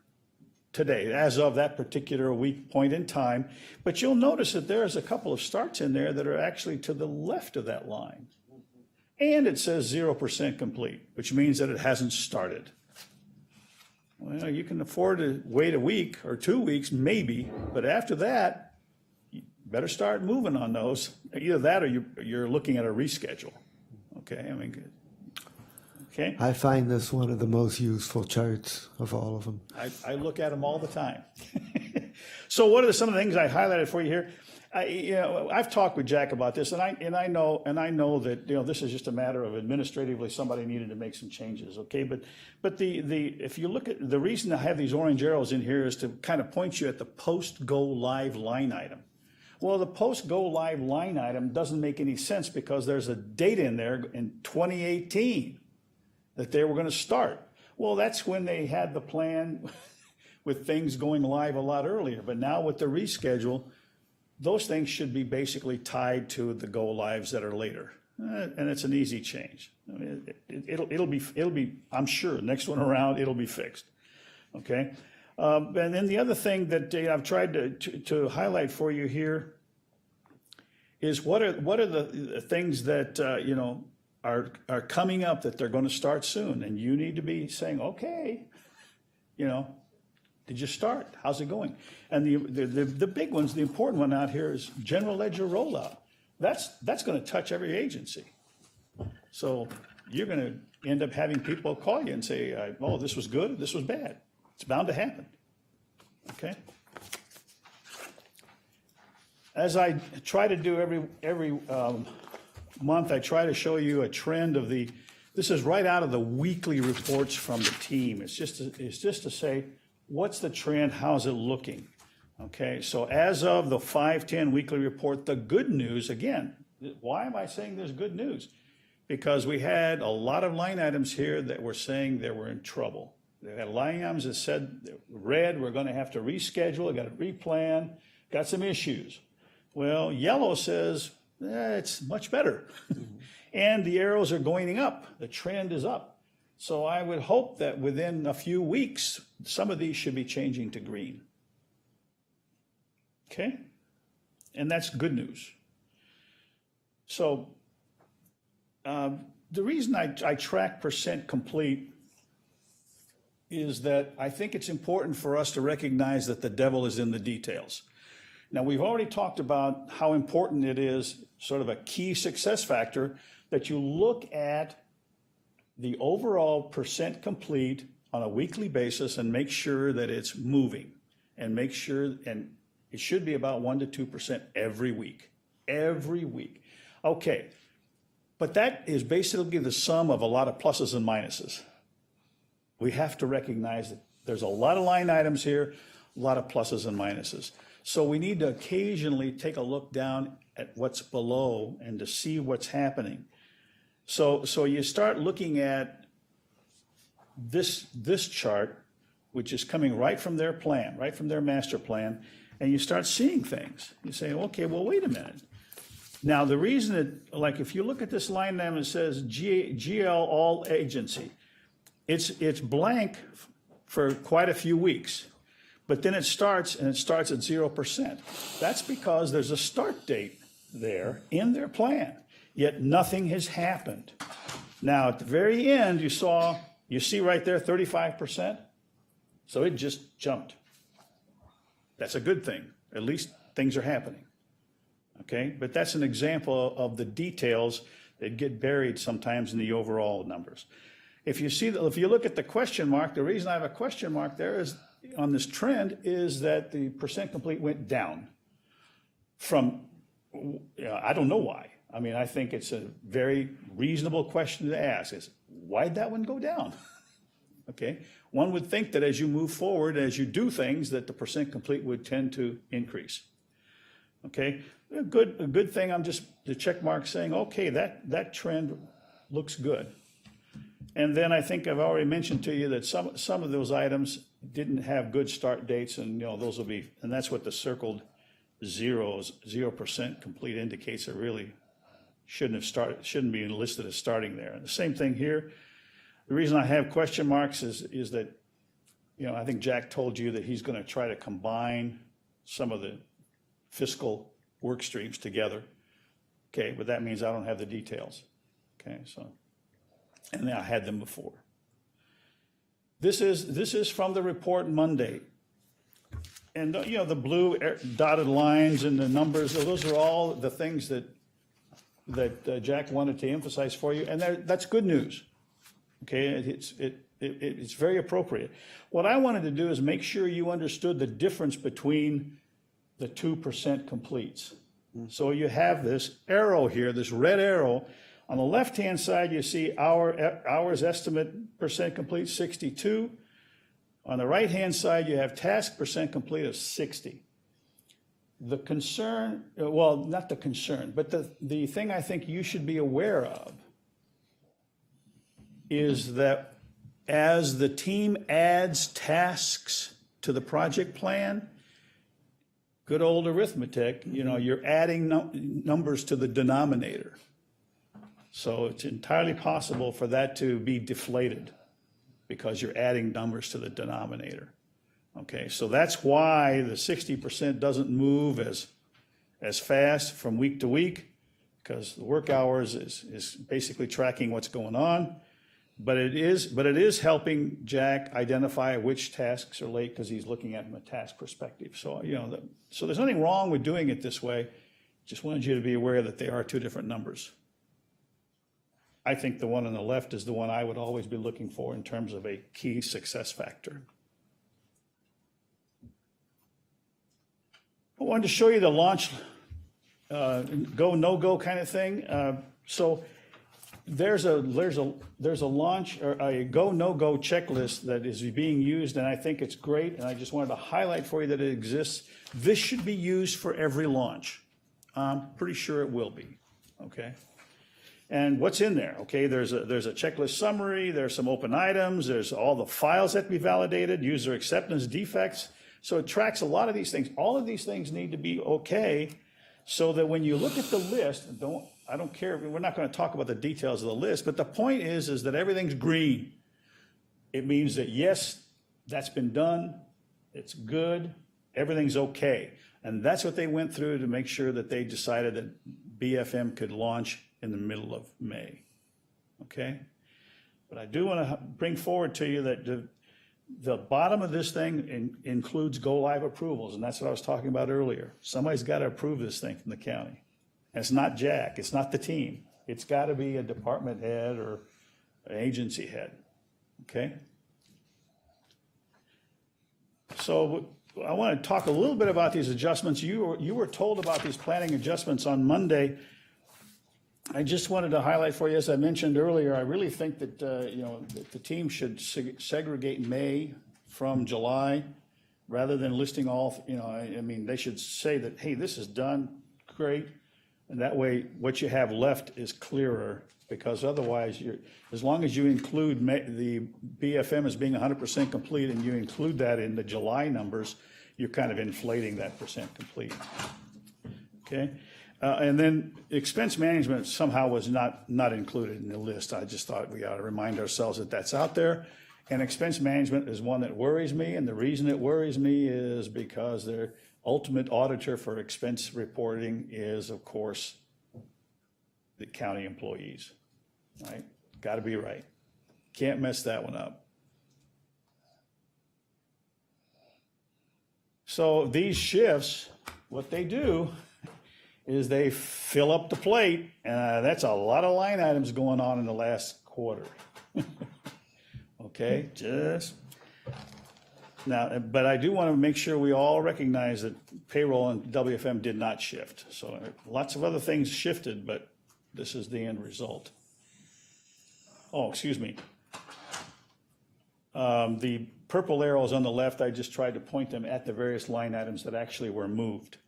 today, as of that particular week point in time. But you'll notice that there's a couple of starts in there that are actually to the left of that line. And it says 0% complete, which means that it hasn't started. Well, you can afford to wait a week or 2 weeks, maybe, but after that, you better start moving on those. Either that or you're looking at a reschedule. Okay, okay. I find this one of the most useful charts of all of them. I look at them all the time. So what are some of the things I highlighted for you here? I've talked with Jack about this, and I know that this is just a matter of administratively somebody needed to make some changes, okay? But the if you look at the reason I have these orange arrows in here is to kind of point you at the post go live line item. Well, the post go live line item doesn't make any sense because there's a date in there in 2018 that they were going to start. Well, that's when they had the plan with things going live a lot earlier. But now with the reschedule, those things should be basically tied to the go lives that are later, and it's an easy change. I mean, it'll be. I'm sure next one around it'll be fixed. Okay, and then the other thing that I've tried to highlight for you here is what are the things that are coming up that they're going to start soon, and you need to be saying, okay, did you start? How's it going? And the big ones, the important one out here is general ledger rollout. That's going to touch every agency. So you're going to end up having people call you and say, oh, this was good, this was bad. It's bound to happen. Okay? As I try to do every month, I try to show you a trend of this is right out of the weekly reports from the team. It's just to say, what's the trend? How's it looking? Okay, so as of the 5/10 weekly report, the good news, again, why am I saying there's good news? Because we had a lot of line items here that were saying they were in trouble. They had line items that said, red, we're going to have to reschedule, got to replan, got some issues. Well, yellow says, it's much better. And the arrows are going up. The trend is up. So I would hope that within a few weeks, some of these should be changing to green. Okay? And that's good news. So the reason I track percent complete is that I think it's important for us to recognize that the devil is in the details. Now, we've already talked about how important it is, sort of a key success factor, that you look at the overall percent complete on a weekly basis and make sure that it's moving, and make sure, and it should be about 1% to 2% every week. Every week. Okay, but that is basically the sum of a lot of pluses and minuses. We have to recognize that there's a lot of line items here, a lot of pluses and minuses. So we need to occasionally take a look down at what's below and to see what's happening. So you start looking at this chart, which is coming right from their plan, right from their master plan, and you start seeing things. You say, okay, well, wait a minute. Now, the reason that, like, if you look at this line item, it says GL all agency. It's blank for quite a few weeks, but then it starts at 0%. That's because there's a start date there in their plan, yet nothing has happened. Now, at the very end, you see right there 35%, so it just jumped. That's a good thing. At least things are happening. Okay, but that's an example of the details that get buried sometimes in the overall numbers. If you look at the question mark, the reason I have a question mark there is on this trend is that the percent complete went down from, I don't know why. I mean, I think it's a very reasonable question to ask is, why'd that one go down? Okay, one would think that as you move forward, as you do things, that the percent complete would tend to increase. Okay, a good thing, I'm just the check mark saying, okay, that trend looks good. And then I think I've already mentioned to you that some of those items didn't have good start dates, and those will be, and that's what the circled 0% complete indicates. It really shouldn't be listed as starting there. And the same thing here. The reason I have question marks is that I think Jack told you that he's going to try to combine some of the fiscal work streams together. Okay, but that means I don't have the details. Okay, so, and I had them before. This is from the report Monday. And the blue dotted lines and the numbers, those are all the things that Jack wanted to emphasize for you, and that's good news. Okay, it's very appropriate. What I wanted to do is make sure you understood the difference between the 2% completes. So you have this arrow here, this red arrow. On the left-hand side, you see hours estimate percent complete 62. On the right-hand side, you have task percent complete of 60. The concern, well, not the concern, but the thing I think you should be aware of is that as the team adds tasks to the project plan, good old arithmetic, you're adding numbers to the denominator. So it's entirely possible for that to be deflated because you're adding numbers to the denominator. Okay, so that's why the 60% doesn't move as fast from week to week, because the work hours is basically tracking what's going on. But it is helping Jack identify which tasks are late because he's looking at them from a task perspective. So, so there's nothing wrong with doing it this way. Just wanted you to be aware that they are two different numbers. I think the one on the left is the one I would always be looking for in terms of a key success factor. I wanted to show you the launch go, no-go kind of thing. So there's a launch or a go, no-go checklist that is being used, and I think it's great, and I just wanted to highlight for you that it exists. This should be used for every launch. I'm pretty sure it will be, okay? And what's in there? Okay, there's a checklist summary, there's some open items, there's all the files that be validated, user acceptance, defects. So it tracks a lot of these things. All of these things need to be okay so that when you look at the list, I don't care, we're not going to talk about the details of the list, but the point is that everything's green. It means that yes, that's been done, it's good, everything's okay. And that's what they went through to make sure that they decided that BFM could launch in the middle of May, okay? But I do want to bring forward to you that the bottom of this thing includes go-live approvals, and that's what I was talking about earlier. Somebody's got to approve this thing from the county. And it's not Jack, it's not the team. It's got to be a department head or an agency head, okay? So I want to talk a little bit about these adjustments. You were told about these planning adjustments on Monday. I just wanted to highlight for you, as I mentioned earlier, I really think that, that the team should segregate May from July rather than listing all, I mean, they should say that, hey, this is done, great. And that way, what you have left is clearer, because otherwise, as long as you include the BFM as being 100% complete and you include that in the July numbers, you're kind of inflating that percent complete. Okay? And then expense management somehow was not included in the list. I just thought we ought to remind ourselves that that's out there. And expense management is one that worries me, and the reason it worries me is because their ultimate auditor for expense reporting is, of course, the county employees, right? Got to be right. Can't mess that one up. So these shifts, what they do is they fill up the plate, and that's a lot of line items going on in the last quarter. Okay, just now, but I do want to make sure we all recognize that payroll and WFM did not shift. So lots of other things shifted, but this is the end result. Oh, excuse me. The purple arrows on the left, I just tried to point them at the various line items that actually were moved.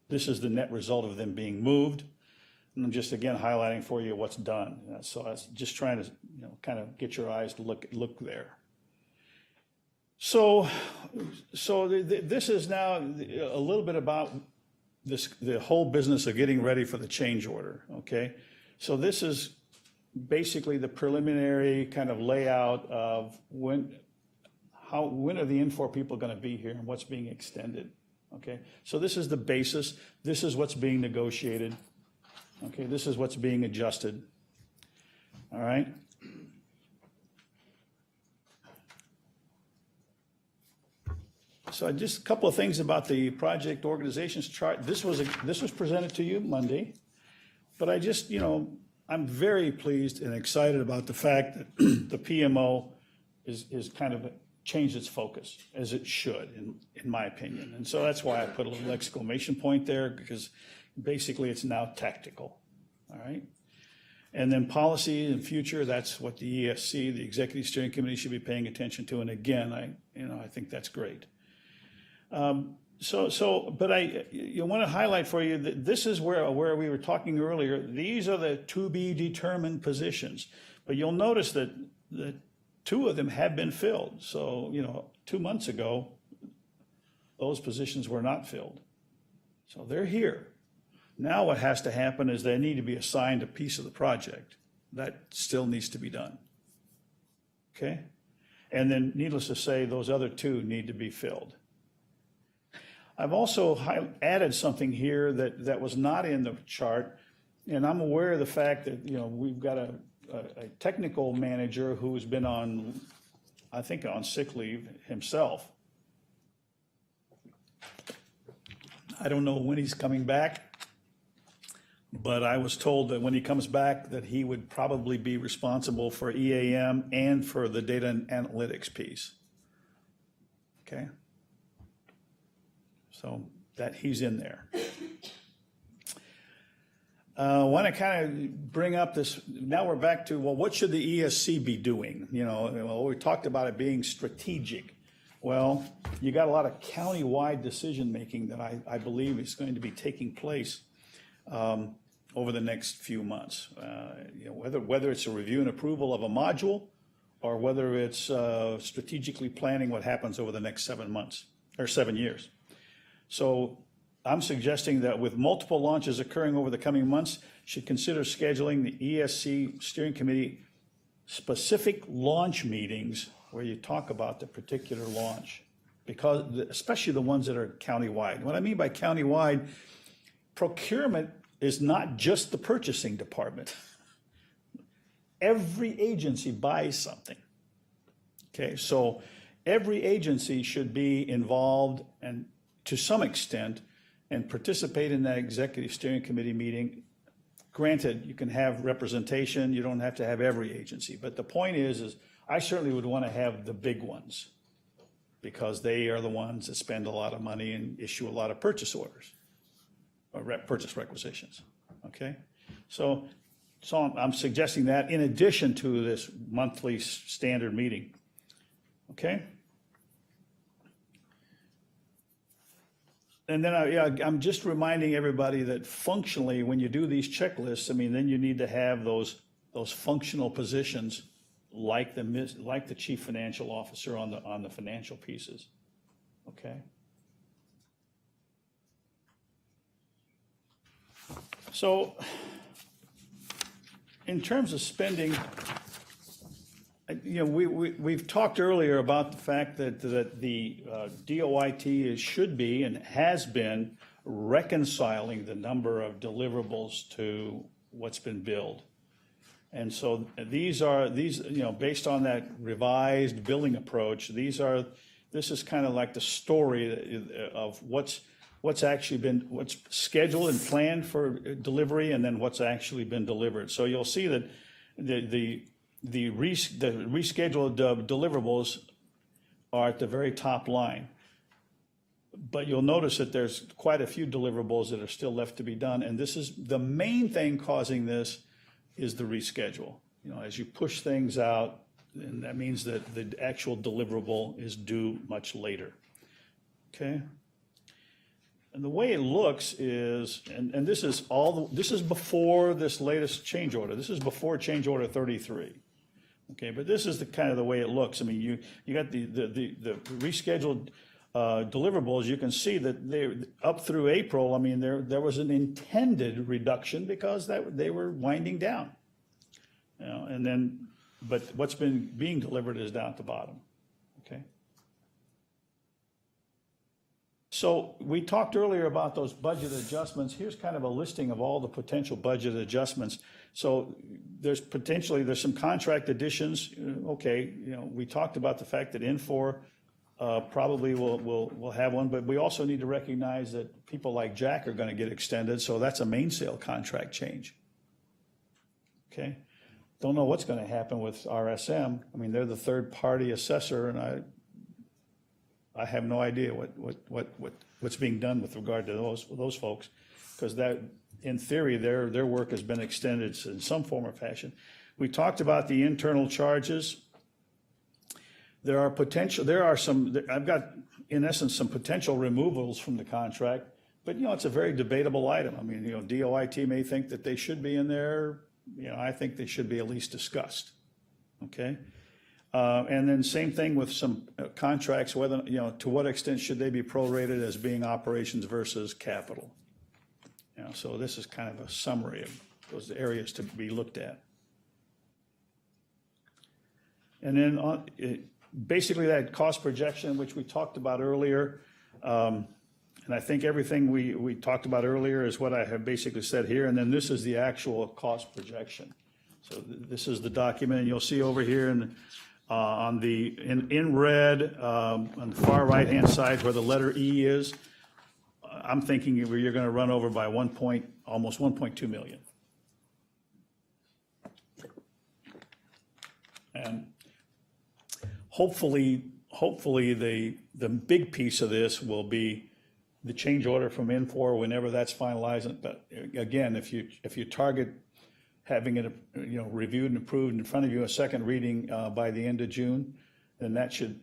This is the net result of them being moved. And I'm just, again, highlighting for you what's done. So I was just trying to, kind of get your eyes to look there. So this is now a little bit about the whole business of getting ready for the change order, okay? So this is basically the preliminary kind of layout of when are the Infor people going to be here and what's being extended. Okay, so this is the basis. This is what's being negotiated. Okay, this is what's being adjusted. All right. So just a couple of things about the project organizations chart. This was presented to you Monday, but I just, I'm very pleased and excited about the fact that the PMO is kind of changed its focus, as it should, in my opinion. And so that's why I put a little exclamation point there, because basically it's now tactical, all right? And then policy and future, that's what the ESC, the Executive Steering Committee, should be paying attention to. And again, I think that's great. But you want to highlight for you that this is where we were talking earlier. These are the to be determined positions. But you'll notice that two of them have been filled. So, 2 months ago, those positions were not filled. So they're here. Now what has to happen is they need to be assigned a piece of the project. That still needs to be done. Okay? And then needless to say, those other two need to be filled. I've also added something here that was not in the chart, and I'm aware of the fact that, we've got a technical manager who's been on sick leave himself. I don't know when he's coming back, but I was told that when he comes back that he would probably be responsible for EAM and for the data and analytics piece. Okay? So that he's in there. I want to kind of bring up this, now we're back to, well, what should the ESC be doing? We talked about it being strategic. Well, you got a lot of county-wide decision-making that I believe is going to be taking place over the next few months. Whether it's a review and approval of a module or whether it's strategically planning what happens over the next 7 months or 7 years. So I'm suggesting that with multiple launches occurring over the coming months, should consider scheduling the ESC Steering Committee specific launch meetings where you talk about the particular launch, because especially the ones that are countywide. What I mean by countywide, procurement is not just the purchasing department. Every agency buys something. Okay, so every agency should be involved and to some extent and participate in that executive steering committee meeting. Granted, you can have representation, you don't have to have every agency, but the point is I certainly would want to have the big ones because they are the ones that spend a lot of money and issue a lot of purchase orders or purchase requisitions, okay? So I'm suggesting that in addition to this monthly standard meeting, okay? And then I'm just reminding everybody that functionally, when you do these checklists, then you need to have those functional positions like the chief financial officer on the financial pieces, okay? So, in terms of spending, we've talked earlier about the fact that the DOIT should be and has been reconciling the number of deliverables to what's been billed. And so these based on that revised billing approach, this is kind of like the story of what's scheduled and planned for delivery and then what's actually been delivered. So you'll see that the rescheduled deliverables are at the very top line. But you'll notice that there's quite a few deliverables that are still left to be done. And this is the main thing causing this is the reschedule. As you push things out, and that means that the actual deliverable is due much later. Okay? And the way it looks is, and this is before this latest change order. This is before change order 33. Okay, but this is the kind of the way it looks. You got the rescheduled deliverables. You can see that they up through April. There was an intended reduction because they were winding down. But what's been being delivered is down at the bottom. Okay. So we talked earlier about those budget adjustments. Here's kind of a listing of all the potential budget adjustments. So there's some contract additions. Okay, we talked about the fact that Infor probably will have one, but we also need to recognize that people like Jack are going to get extended, so that's a mainsail contract change. Okay, don't know what's going to happen with RSM. They're the third-party assessor, and I have no idea what's being done with regard to those folks. because that, in theory, their work has been extended in some form or fashion. We talked about the internal charges. There are some, I've got, in essence, some potential removals from the contract, but, it's a very debatable item. I mean, DOIT may think that they should be in there. I think they should be at least discussed, okay? And then same thing with some contracts, whether, to what extent should they be prorated as being operations versus capital? So this is kind of a summary of those areas to be looked at. And then basically that cost projection, which we talked about earlier, and I think everything we talked about earlier is what I have basically said here, and then this is the actual cost projection. So this is the document, and you'll see over here in red, on the far right-hand side where the letter E is, I'm thinking you're going to run over by almost 1.2 million. And hopefully the big piece of this will be the change order from Infor whenever that's finalized. But again, if you target having it, reviewed and approved in front of you, a second reading by the end of June, then that should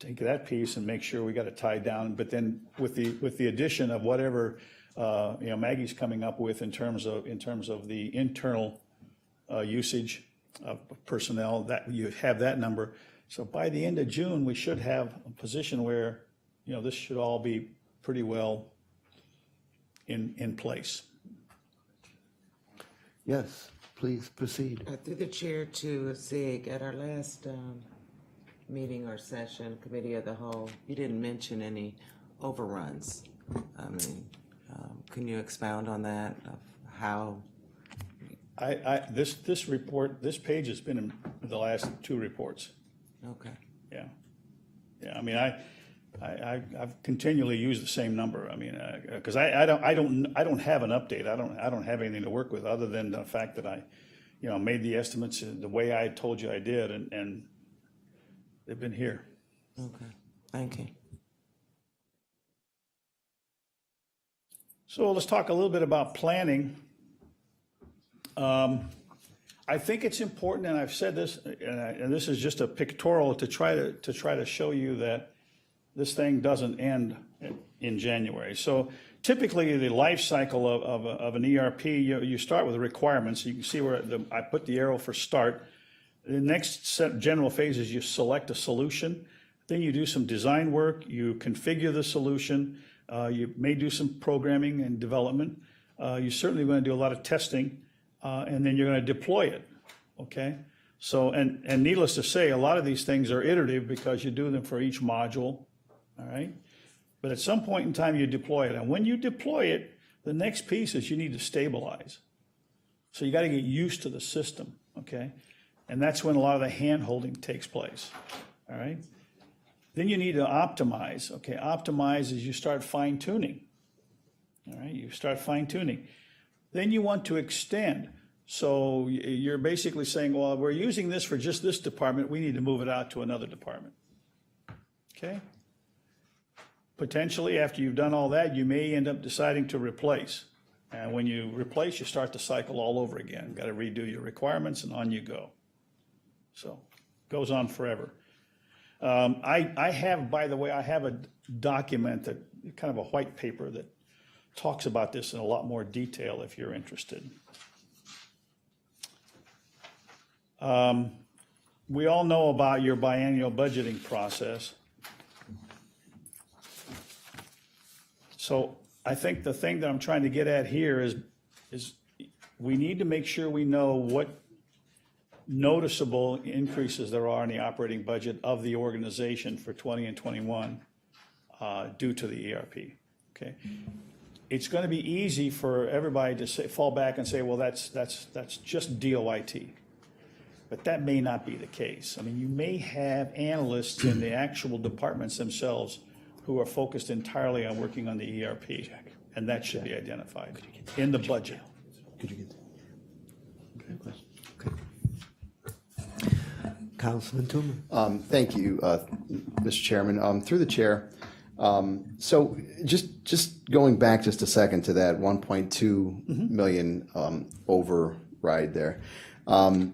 take that piece and make sure we got it tied down. But then with the addition of whatever Maggie's coming up with in terms of the internal usage of personnel, that you have that number. So by the end of June, we should have a position where this should all be pretty well in place. Yes, please proceed. Through the chair to Zig, at our last meeting or session, committee of the whole, you didn't mention any overruns. I mean, can you expound on that, of how? This report, this page has been in the last two reports. Okay. Yeah. I mean, I've continually used the same number. I mean, because I don't have an update. I don't have anything to work with other than the fact that I, made the estimates the way I told you I did, and they've been here. Okay. Thank you. So let's talk a little bit about planning. I think it's important, and I've said this, and this is just a pictorial to try to show you that this thing doesn't end in January. So typically, the life cycle of an ERP, you start with the requirements. You can see where I put the arrow for start. The next set general phase is you select a solution. Then you do some design work. You configure the solution. You may do some programming and development. You're certainly going to do a lot of testing. And then you're going to deploy it, okay? So, and needless to say, a lot of these things are iterative because you do them for each module, all right? But at some point in time, you deploy it. And when you deploy it, the next piece is you need to stabilize. So you got to get used to the system, okay? And that's when a lot of the hand-holding takes place, all right? Then you need to optimize, okay? Optimize is you start fine-tuning, all right? You start fine-tuning. Then you want to extend. So you're basically saying, well, we're using this for just this department. We need to move it out to another department. Okay? Potentially, after you've done all that, you may end up deciding to replace. And when you replace, you start the cycle all over again. You've got to redo your requirements, and on you go. So it goes on forever. I have, by the way, I have a document, that kind of a white paper that talks about this in a lot more detail if you're interested. We all know about your biennial budgeting process. So I think the thing that I'm trying to get at here is we need to make sure we know what noticeable increases there are in the operating budget of the organization for 20 and 21 due to the ERP, okay? It's going to be easy for everybody to fall back and say, well, that's just DOIT. But that may not be the case. I mean, you may have analysts in the actual departments themselves who are focused entirely on working on the ERP, and that should be identified in the budget. Could you get that? Okay. Councilman Tooman. Thank you, Mr. Chairman. Through the chair, So just going back just a second to that 1.2 million override there.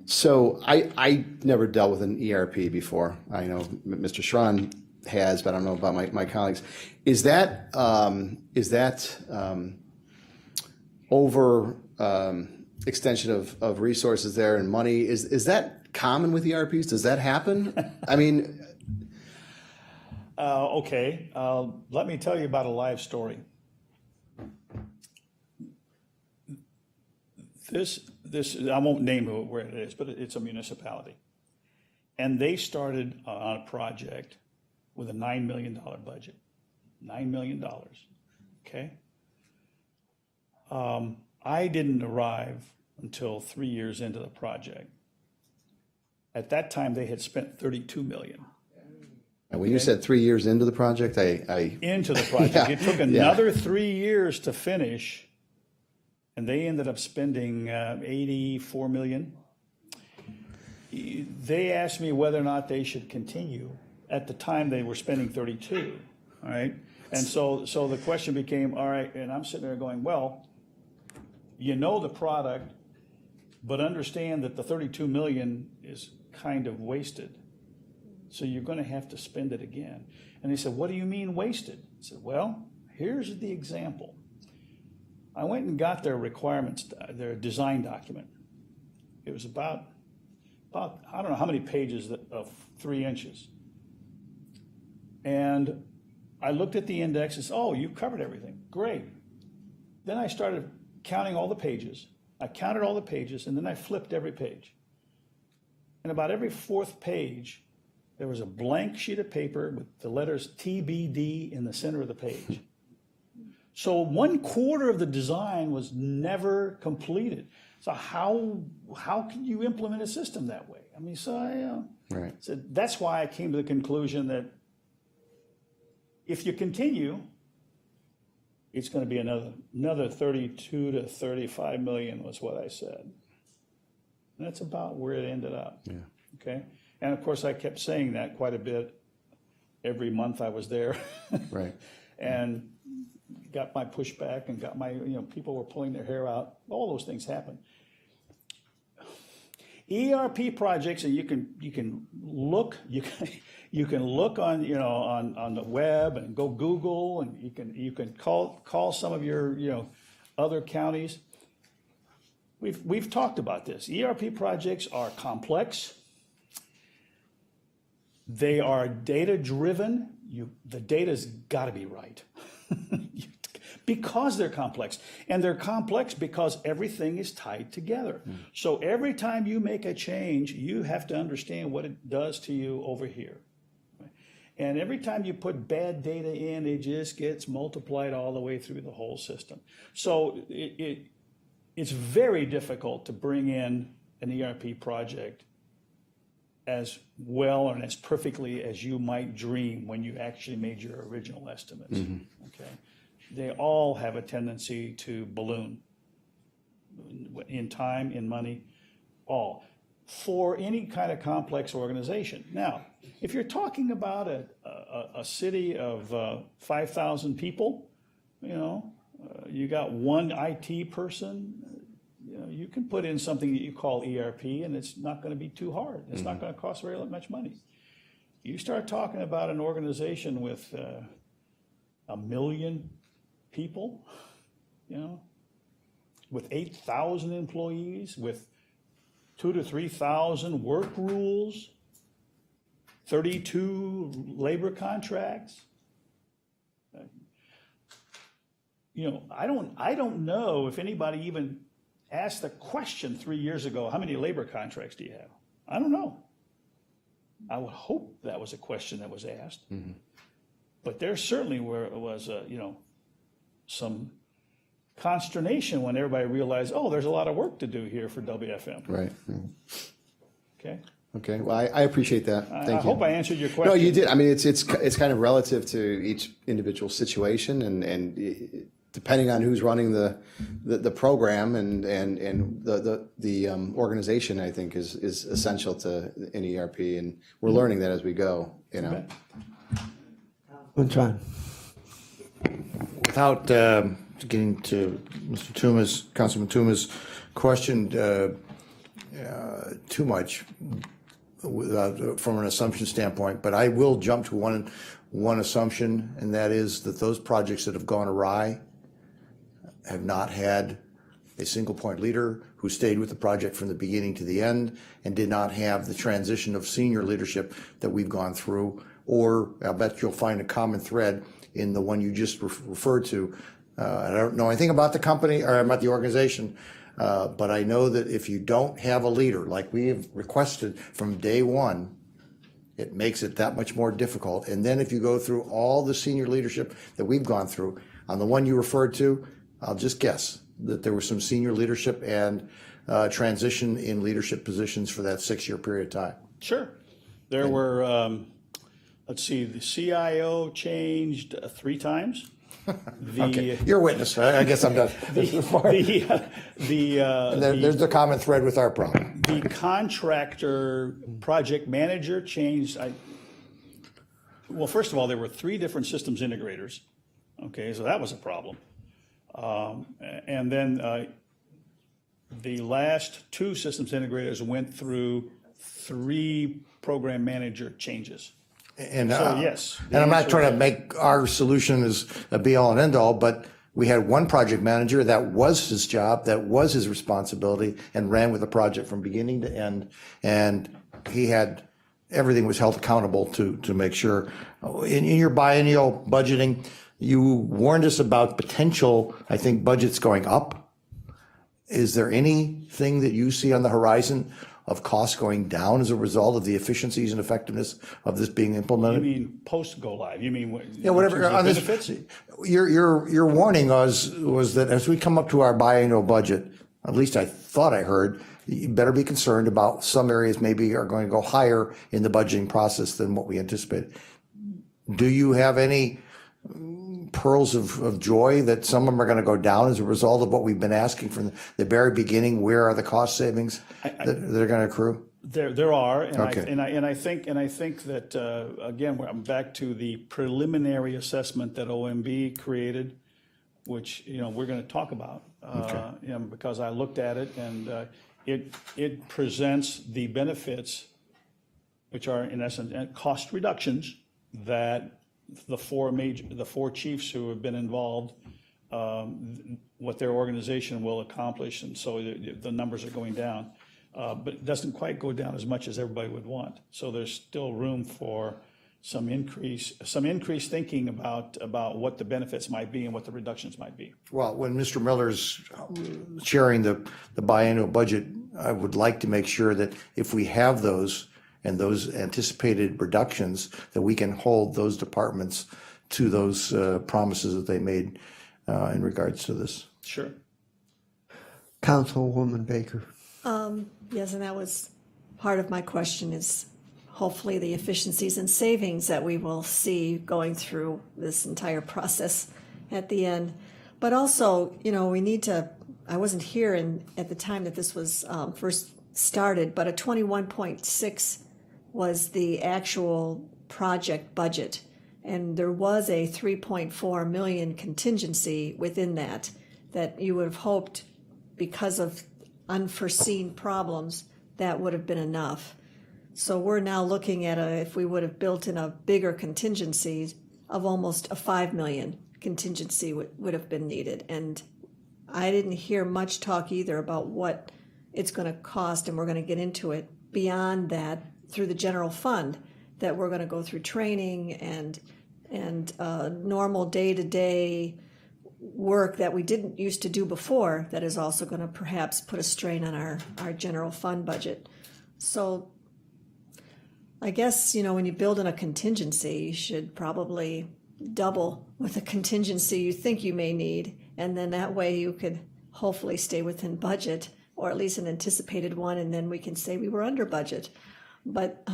So I never dealt with an ERP before. I know Mr. Schron has, but I don't know about my colleagues. Is that over extension of resources there and money? Is that common with ERPs? Does that happen? I mean, Okay, let me tell you about a live story. This, I won't name where it is, but it's a municipality. And they started on a project with a $9 million budget. $9 million, okay? I didn't arrive until 3 years into the project. At that time, they had spent $32 million. when you said 3 years into the project, I Into the project. Yeah, It took another 3 years to finish, and they ended up spending $84 million. They asked me whether or not they should continue. At the time, they were spending 32, all right? And so the question became, all right, and I'm sitting there going, well, you know the product, but understand that the 32 million is kind of wasted. So you're going to have to spend it again. And they said, what do you mean wasted? I said, well, here's the example. I went and got their requirements, their design document. It was about I don't know how many pages of 3 inches. And I looked at the index and said, oh, you covered everything. Great. Then I started counting all the pages. I counted all the pages, and then I flipped every page. And about every 4th page, there was a blank sheet of paper with the letters TBD in the center of the page. So 1/4 of the design was never completed. So how can you implement a system that way? I mean, so I right. said that's why I came to the conclusion that if you continue, it's going to be another 32 to 35 million was what I said. And that's about where it ended up. Yeah. Okay. And of course, I kept saying that quite a bit every month I was there. Right. And got my pushback and got my, people were pulling their hair out. All those things happen. ERP projects, and you can look on on the web and go Google, and you can call some of your other counties. We've talked about this. ERP projects are complex. They are data driven. The data's got to be right. Because they're complex. And they're complex because everything is tied together. So every time you make a change, you have to understand what it does to you over here. And every time you put bad data in, it just gets multiplied all the way through the whole system. So it's very difficult to bring in an ERP project as well and as perfectly as you might dream when you actually made your original estimates. Okay. They all have a tendency to balloon in time, in money, all, for any kind of complex organization. Now, if you're talking about a city of 5,000 people, you got one IT person, you can put in something that you call ERP, and it's not going to be too hard. It's not going to cost very much money. You start talking about an organization with 1 million people, with 8,000 employees, with 2,000 to 3,000 work rules, 32 labor contracts. I don't know if anybody even asked the question 3 years ago, how many labor contracts do you have? I don't know. I would hope that was a question that was asked. But there certainly was some consternation when everybody realized, oh, there's a lot of work to do here for WFM. Right. Okay. Okay. Well, I appreciate that. Thank you. I hope I answered your question. No, you did. I mean, it's kind of relative to each individual situation, and depending on who's running the program and the organization, I think is essential to an ERP, and we're learning that as we go. John. Without getting to Mr. Toomas, Councilman Toomas' question too much from an assumption standpoint, but I will jump to one assumption, and that is that those projects that have gone awry have not had a single point leader who stayed with the project from the beginning to the end and did not have the transition of senior leadership that we've gone through. Or I'll bet you'll find a common thread in the one you just referred to. I don't know anything about the company or about the organization, but I know that if you don't have a leader like we have requested from day one, it makes it that much more difficult. And then if you go through all the senior leadership that we've gone through, on the one you referred to, I'll just guess that there was some senior leadership and transition in leadership positions for that 6-year period of time. Sure. There were, let's see, the CIO changed 3 times. Okay, you're a witness. I guess I'm done. There's There's a common thread with our problem. the contractor project manager changed. Well, first of all, there were 3 different systems integrators. Okay, so that was a problem. And then the last 2 systems integrators went through 3 program manager changes. And, So, yes, the and I'm not answer trying to make our solution as a be all and end all, but we had one project manager that was his job, that was his responsibility, and ran with the project from beginning to end. And he had, everything was held accountable to make sure. In your biennial budgeting, you warned us about potential, I think, budgets going up. Is there anything that you see on the horizon of costs going down as a result of the efficiencies and effectiveness of this being You implemented? mean post go live? You mean what? Yeah, whatever. in On terms this, of benefits? your warning was that as we come up to our biannual budget, at least I thought I heard, you better be concerned about some areas maybe are going to go higher in the budgeting process than what we anticipated. Do you have any pearls of joy that some of them are going to go down as a result of what we've been asking from the very beginning? Where are the cost savings that are going to accrue? There are, and Okay. I think that again, I'm back to the preliminary assessment that OMB created, which we're going to talk about, because I looked at it and it presents the benefits, which are in essence cost reductions that the 4 chiefs who have been involved, what their organization will accomplish, and so the numbers are going down. But it doesn't quite go down as much as everybody would want. So there's still room for some increased thinking about what the benefits might be and what the reductions might be. Well, when Mr. Miller's chairing the biannual budget, I would like to make sure that if we have those and those anticipated reductions, that we can hold those departments to those promises that they made in regards to this. Sure. Councilwoman Baker. Yes, and that was part of my question is hopefully the efficiencies and savings that we will see going through this entire process at the end. But also, we need to, I wasn't here at the time that this was first started, but a 21.6 was the actual project budget. And there was a 3.4 million contingency within that you would have hoped because of unforeseen problems that would have been enough. So we're now looking at if we would have built in a bigger contingency of almost a 5 million contingency would have been needed. And I didn't hear much talk either about what it's going to cost, and we're going to get into it beyond that through the general fund, that we're going to go through training and normal day-to-day work that we didn't used to do before that is also going to perhaps put a strain on our general fund budget. So I guess, when you build in a contingency, you should probably double with a contingency you think you may need, and then that way you could hopefully stay within budget, or at least an anticipated one, and then we can say we were under budget. But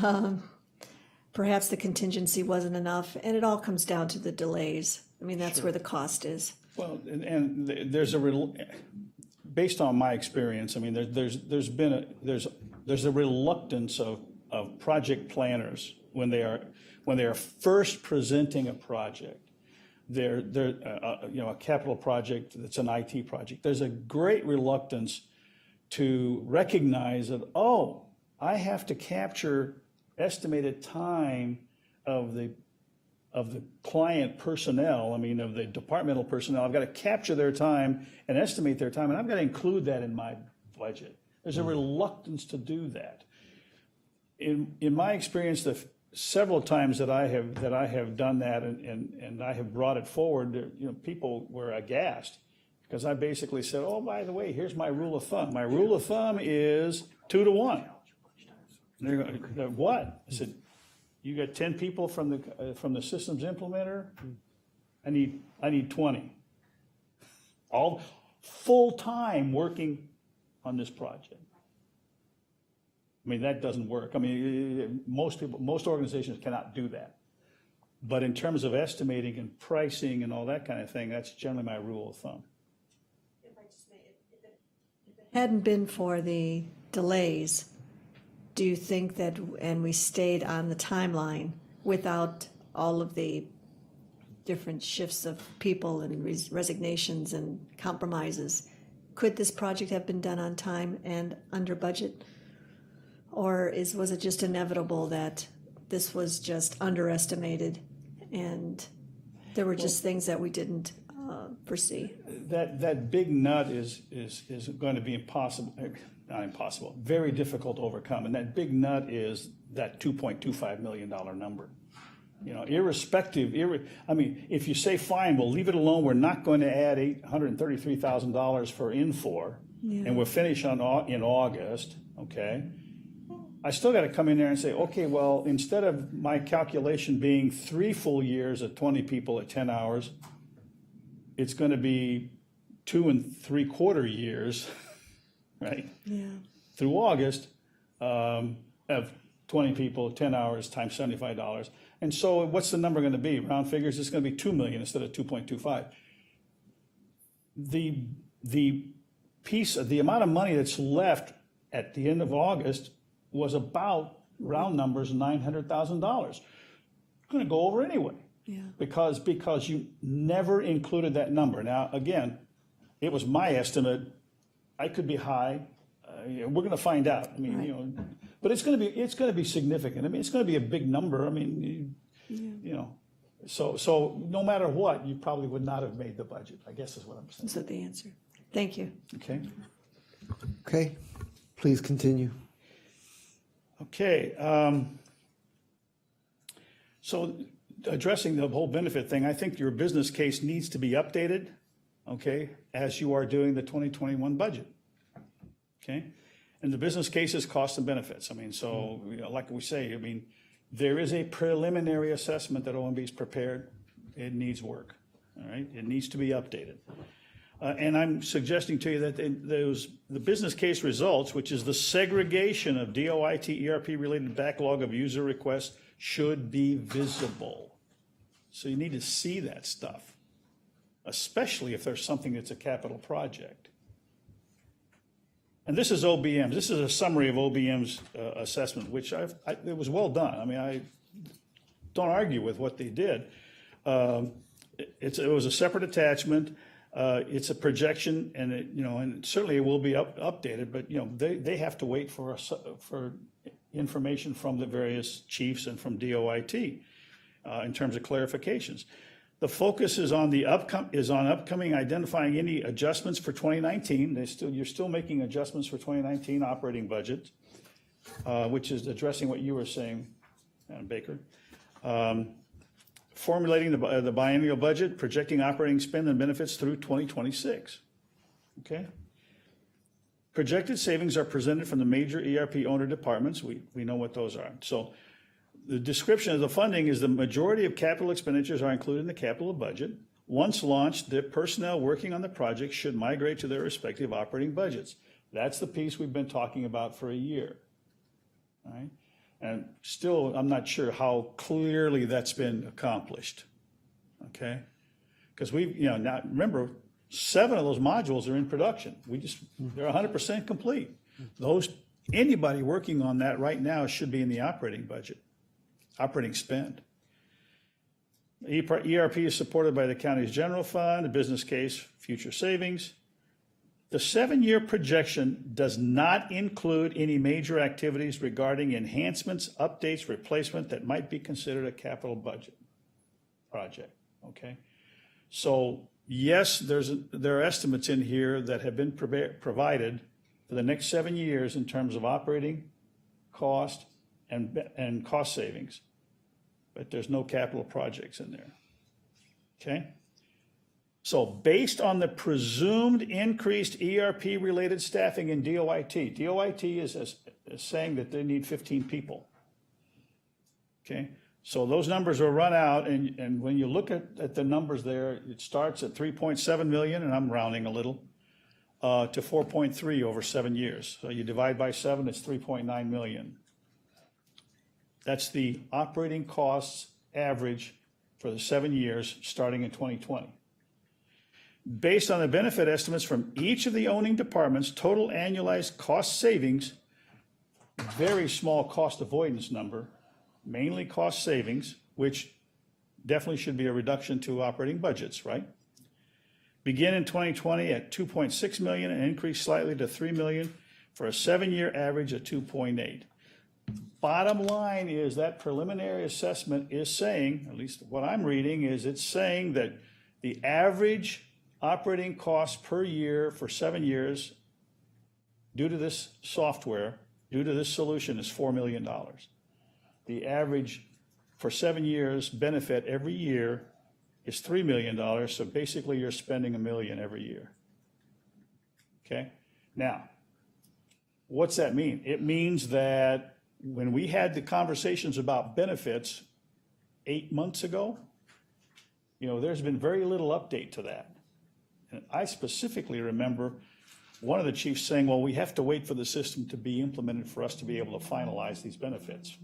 perhaps the contingency wasn't enough, and it all comes down to the delays. I mean, that's where the cost is. Well, and there's based on my experience, I mean, there's a reluctance of project planners when they are first presenting a project. a capital project that's an IT project, there's a great reluctance to recognize that, oh, I have to capture estimated time of the client personnel, I mean, of the departmental personnel. I've got to capture their time and estimate their time, and I've got to include that in my budget. There's a reluctance to do that. In my experience, the several times that I have done that and I have brought it forward, people were aghast because I basically said, oh, by the way, here's my rule of thumb. My rule of thumb is 2 to 1. And they're going, what? I said, you got 10 people from the systems implementer. I need 20. All full time working on this project. I mean, that doesn't work. I mean, most organizations cannot do that. But in terms of estimating and pricing and all that kind of thing, that's generally my rule of thumb. Hadn't been for the delays, do you think that, and we stayed on the timeline without all of the different shifts of people and resignations and compromises, could this project have been done on time and under budget? Or was it just inevitable that this was just underestimated and there were just things that we didn't foresee? That big nut is going to be not impossible, very difficult to overcome. And that big nut is that $2.25 million number. Irrespective, I mean, if you say, fine, we'll leave it alone, we're not going to add $133,000 for Infor, and we'll finish in August, okay? I still got to come in there and say, okay, well, instead of my calculation being 3 full years at 20 people at 10 hours, it's going to be 2 3/4 years, right? Yeah. Through August of 20 people, 10 hours times $75. And so what's the number going to be? Round figures, it's going to be 2 million instead of 2.25. The amount of money that's left at the end of August was about, round numbers, $900,000. It's going to go over anyway. Yeah. Because you never included that number. Now, again, it was my estimate. I could be high. We're going to find out. I mean, Right. But it's going to be significant. I mean, it's going to be a big number. I mean, so no matter what, you probably would not have made the budget, I guess is what I'm saying. Is that the answer? Thank you. Okay. Okay, please continue. Okay. So addressing the whole benefit thing, I think your business case needs to be updated, okay, as you are doing the 2021 budget. Okay. And the business case is costs and benefits. I mean, so like we say, I mean, there is a preliminary assessment that OMB's prepared. It needs work. All right. It needs to be updated. And I'm suggesting to you that the business case results, which is the segregation of DOIT ERP related backlog of user requests, should be visible. So you need to see that stuff, especially if there's something that's a capital project. And this is OBM's. This is a summary of OBM's assessment, which it was well done. I mean, I don't argue with what they did. It was a separate attachment. It's a projection, and and certainly it will be updated. But they have to wait for information from the various chiefs and from DOIT in terms of clarifications. The focus is on upcoming identifying any adjustments for 2019. You're still making adjustments for 2019 operating budget, which is addressing what you were saying, Madam Baker. Formulating the biennial budget, projecting operating spend and benefits through 2026. Okay. Projected savings are presented from the major ERP owner departments. We know what those are. So the description of the funding is the majority of capital expenditures are included in the capital budget. Once launched, the personnel working on the project should migrate to their respective operating budgets. That's the piece we've been talking about for a year. All right. And still, I'm not sure how clearly that's been accomplished. Okay. Because now remember, 7 of those modules are in production. They're 100% complete. Anybody working on that right now should be in the operating budget. Operating spend. ERP is supported by the county's general fund, a business case, future savings. The 7-year projection does not include any major activities regarding enhancements, updates, replacement that might be considered a capital budget project, okay? So yes, there are estimates in here that have been provided for the next 7 years in terms of operating cost and cost savings, but there's no capital projects in there, okay? So based on the presumed increased ERP-related staffing in DOIT, DOIT is saying that they need 15 people, okay? So those numbers are run out, and when you look at the numbers there, it starts at 3.7 million, and I'm rounding a little, to 4.3 over 7 years. So you divide by 7, it's 3.9 million. That's the operating costs average for the 7 years starting in 2020. Based on the benefit estimates from each of the owning departments, total annualized cost savings, very small cost avoidance number, mainly cost savings, which definitely should be a reduction to operating budgets, right? Begin in 2020 at 2.6 million and increase slightly to 3 million for a 7-year average of 2.8. Bottom line is that preliminary assessment is saying, at least what I'm reading is it's saying that the average operating cost per year for 7 years due to this software, due to this solution is $4 million. The average for 7 years benefit every year is $3 million, so basically you're spending $1 million every year. Okay? Now, what's that mean? It means that when we had the conversations about benefits 8 months ago, there's been very little update to that. And I specifically remember one of the chiefs saying, well, we have to wait for the system to be implemented for us to be able to finalize these benefits.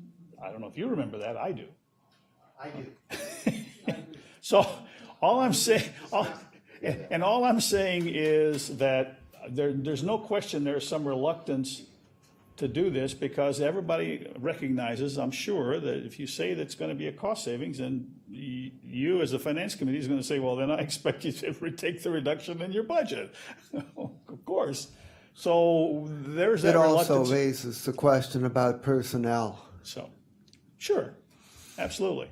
I don't know if you remember that, I do. I do. So all I'm saying is that there's no question there's some reluctance to do this because everybody recognizes, I'm sure, that if you say that's going to be a cost savings, and you as the finance committee is going to say, well, then I expect you to take the reduction in your budget. Of course. So there's that reluctance. It also raises the question about personnel. So, sure, absolutely.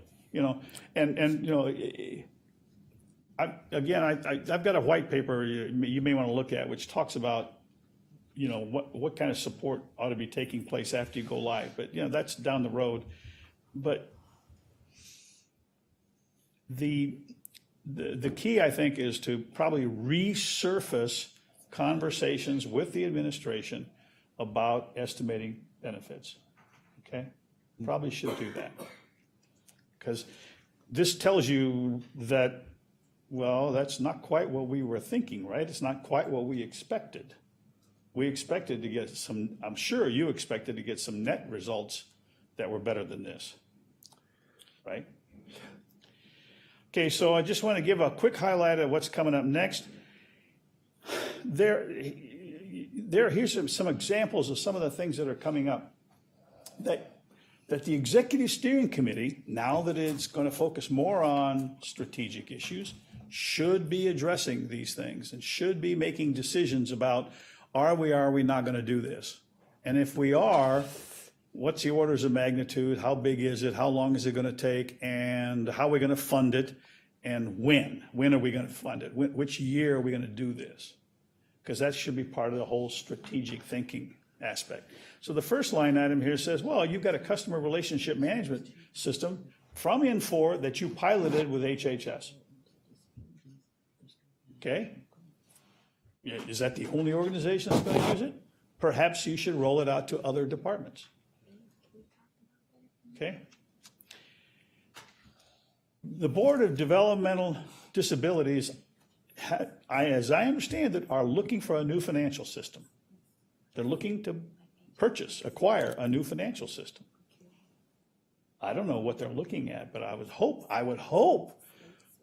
I've got a white paper you may want to look at, which talks about what kind of support ought to be taking place after you go live. But, that's down the road. But the key, I think, is to probably resurface conversations with the administration about estimating benefits, okay? Probably should do that. Because this tells you that, well, that's not quite what we were thinking, right? It's not quite what we expected. We expected to get some, I'm sure you expected to get some net results that were better than this, right? Okay, so I just want to give a quick highlight of what's coming up next. Here's some examples of some of the things that are coming up that the Executive Steering Committee, now that it's going to focus more on strategic issues, should be addressing these things and should be making decisions about, are we not going to do this? And if we are, what's the orders of magnitude? How big is it? How long is it going to take? And how are we going to fund it? And when? When are we going to fund it? Which year are we going to do this? Because that should be part of the whole strategic thinking aspect. So the first line item here says, well, you've got a customer relationship management system from Infor that you piloted with HHS. Okay? Is that the only organization that's going to use it? Perhaps you should roll it out to other departments. Okay? The Board of Developmental Disabilities, as I understand it, are looking for a new financial system. They're looking to acquire a new financial system. I don't know what they're looking at, but I would hope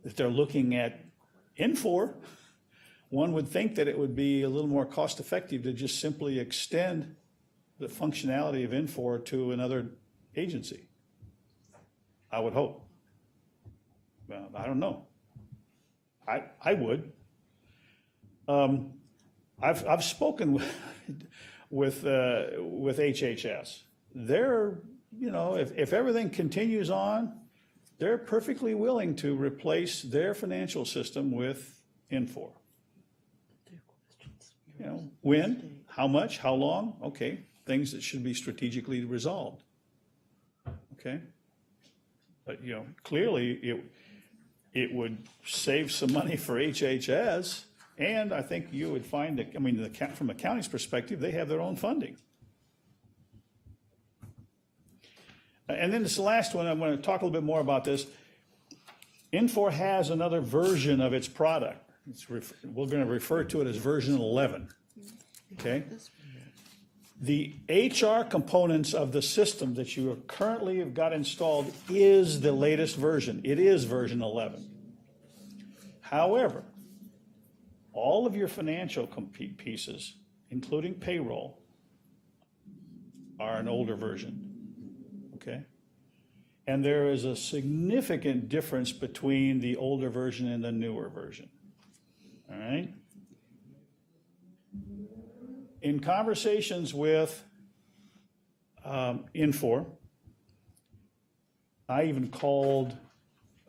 that they're looking at Infor. One would think that it would be a little more cost effective to just simply extend the functionality of Infor to another agency. I would hope. Well, I don't know. I would. I've spoken with HHS. They're, if everything continues on, they're perfectly willing to replace their financial system with Infor. When, how much, how long? Okay, things that should be strategically resolved. Okay? But, clearly it would save some money for HHS, and I think you would find that, from the county's perspective, they have their own funding. And then this last one, I'm going to talk a little bit more about this. Infor has another version of its product. We're going to refer to it as version 11. Okay? The HR components of the system that you currently have got installed is the latest version. It is version 11. However, all of your financial pieces, including payroll, are an older version. Okay? And there is a significant difference between the older version and the newer version. All right? In conversations with Infor, I even called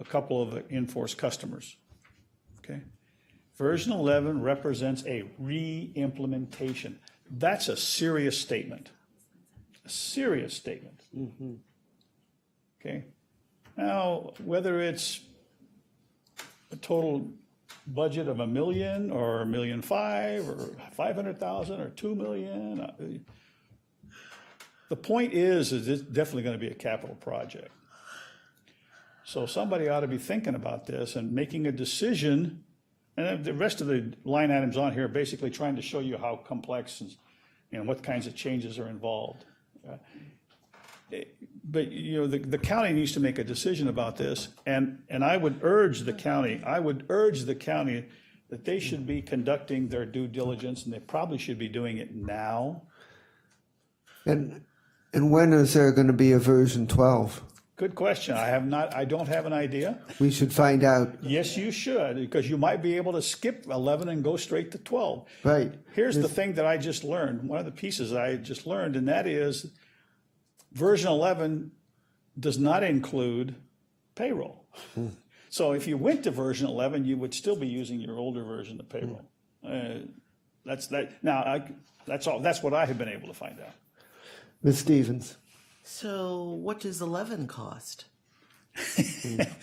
a couple of Infor's customers. Okay? Version 11 represents a re-implementation. That's a serious statement. A serious statement. Mm-hmm. Okay? Now, whether it's a total budget of $1 million or $1.5 million or 500,000 or 2 million, the point is it's definitely going to be a capital project. So somebody ought to be thinking about this and making a decision. And the rest of the line items on here are basically trying to show you how complex and what kinds of changes are involved. But the county needs to make a decision about this, and I would urge the county. That they should be conducting their due diligence, and they probably should be doing it now. And when is there going to be a version 12? Good question. I don't have an idea. We should find out. Yes, you should, because you might be able to skip 11 and go straight to 12. Right. Here's the thing that I just learned. One of the pieces I just learned, and that is version 11 does not include payroll. So if you went to version 11, you would still be using your older version of payroll. That's what I have been able to find out. Ms. Stevens. So what does 11 cost?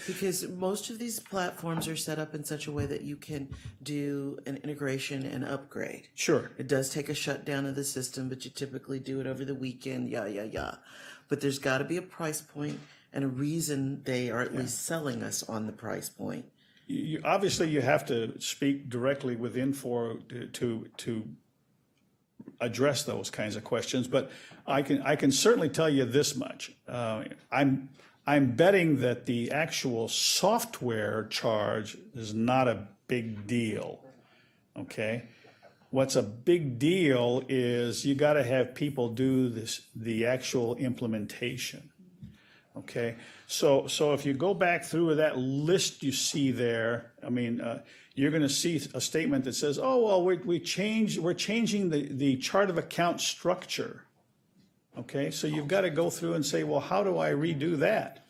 Because most of these platforms are set up in such a way that you can do an integration and upgrade. Sure. It does take a shutdown of the system, but you typically do it over the weekend, But there's got to be a price point and a reason they are at least selling us on the price point. Obviously, you have to speak directly with Infor to address those kinds of questions, but I can certainly tell you this much. I'm betting that the actual software charge is not a big deal. Okay? What's a big deal is you got to have people do the actual implementation. Okay? So if you go back through that list you see there, you're going to see a statement that says, "Oh well, we're changing the chart of account structure." Okay, so you've got to go through and say, "Well, how do I redo that?"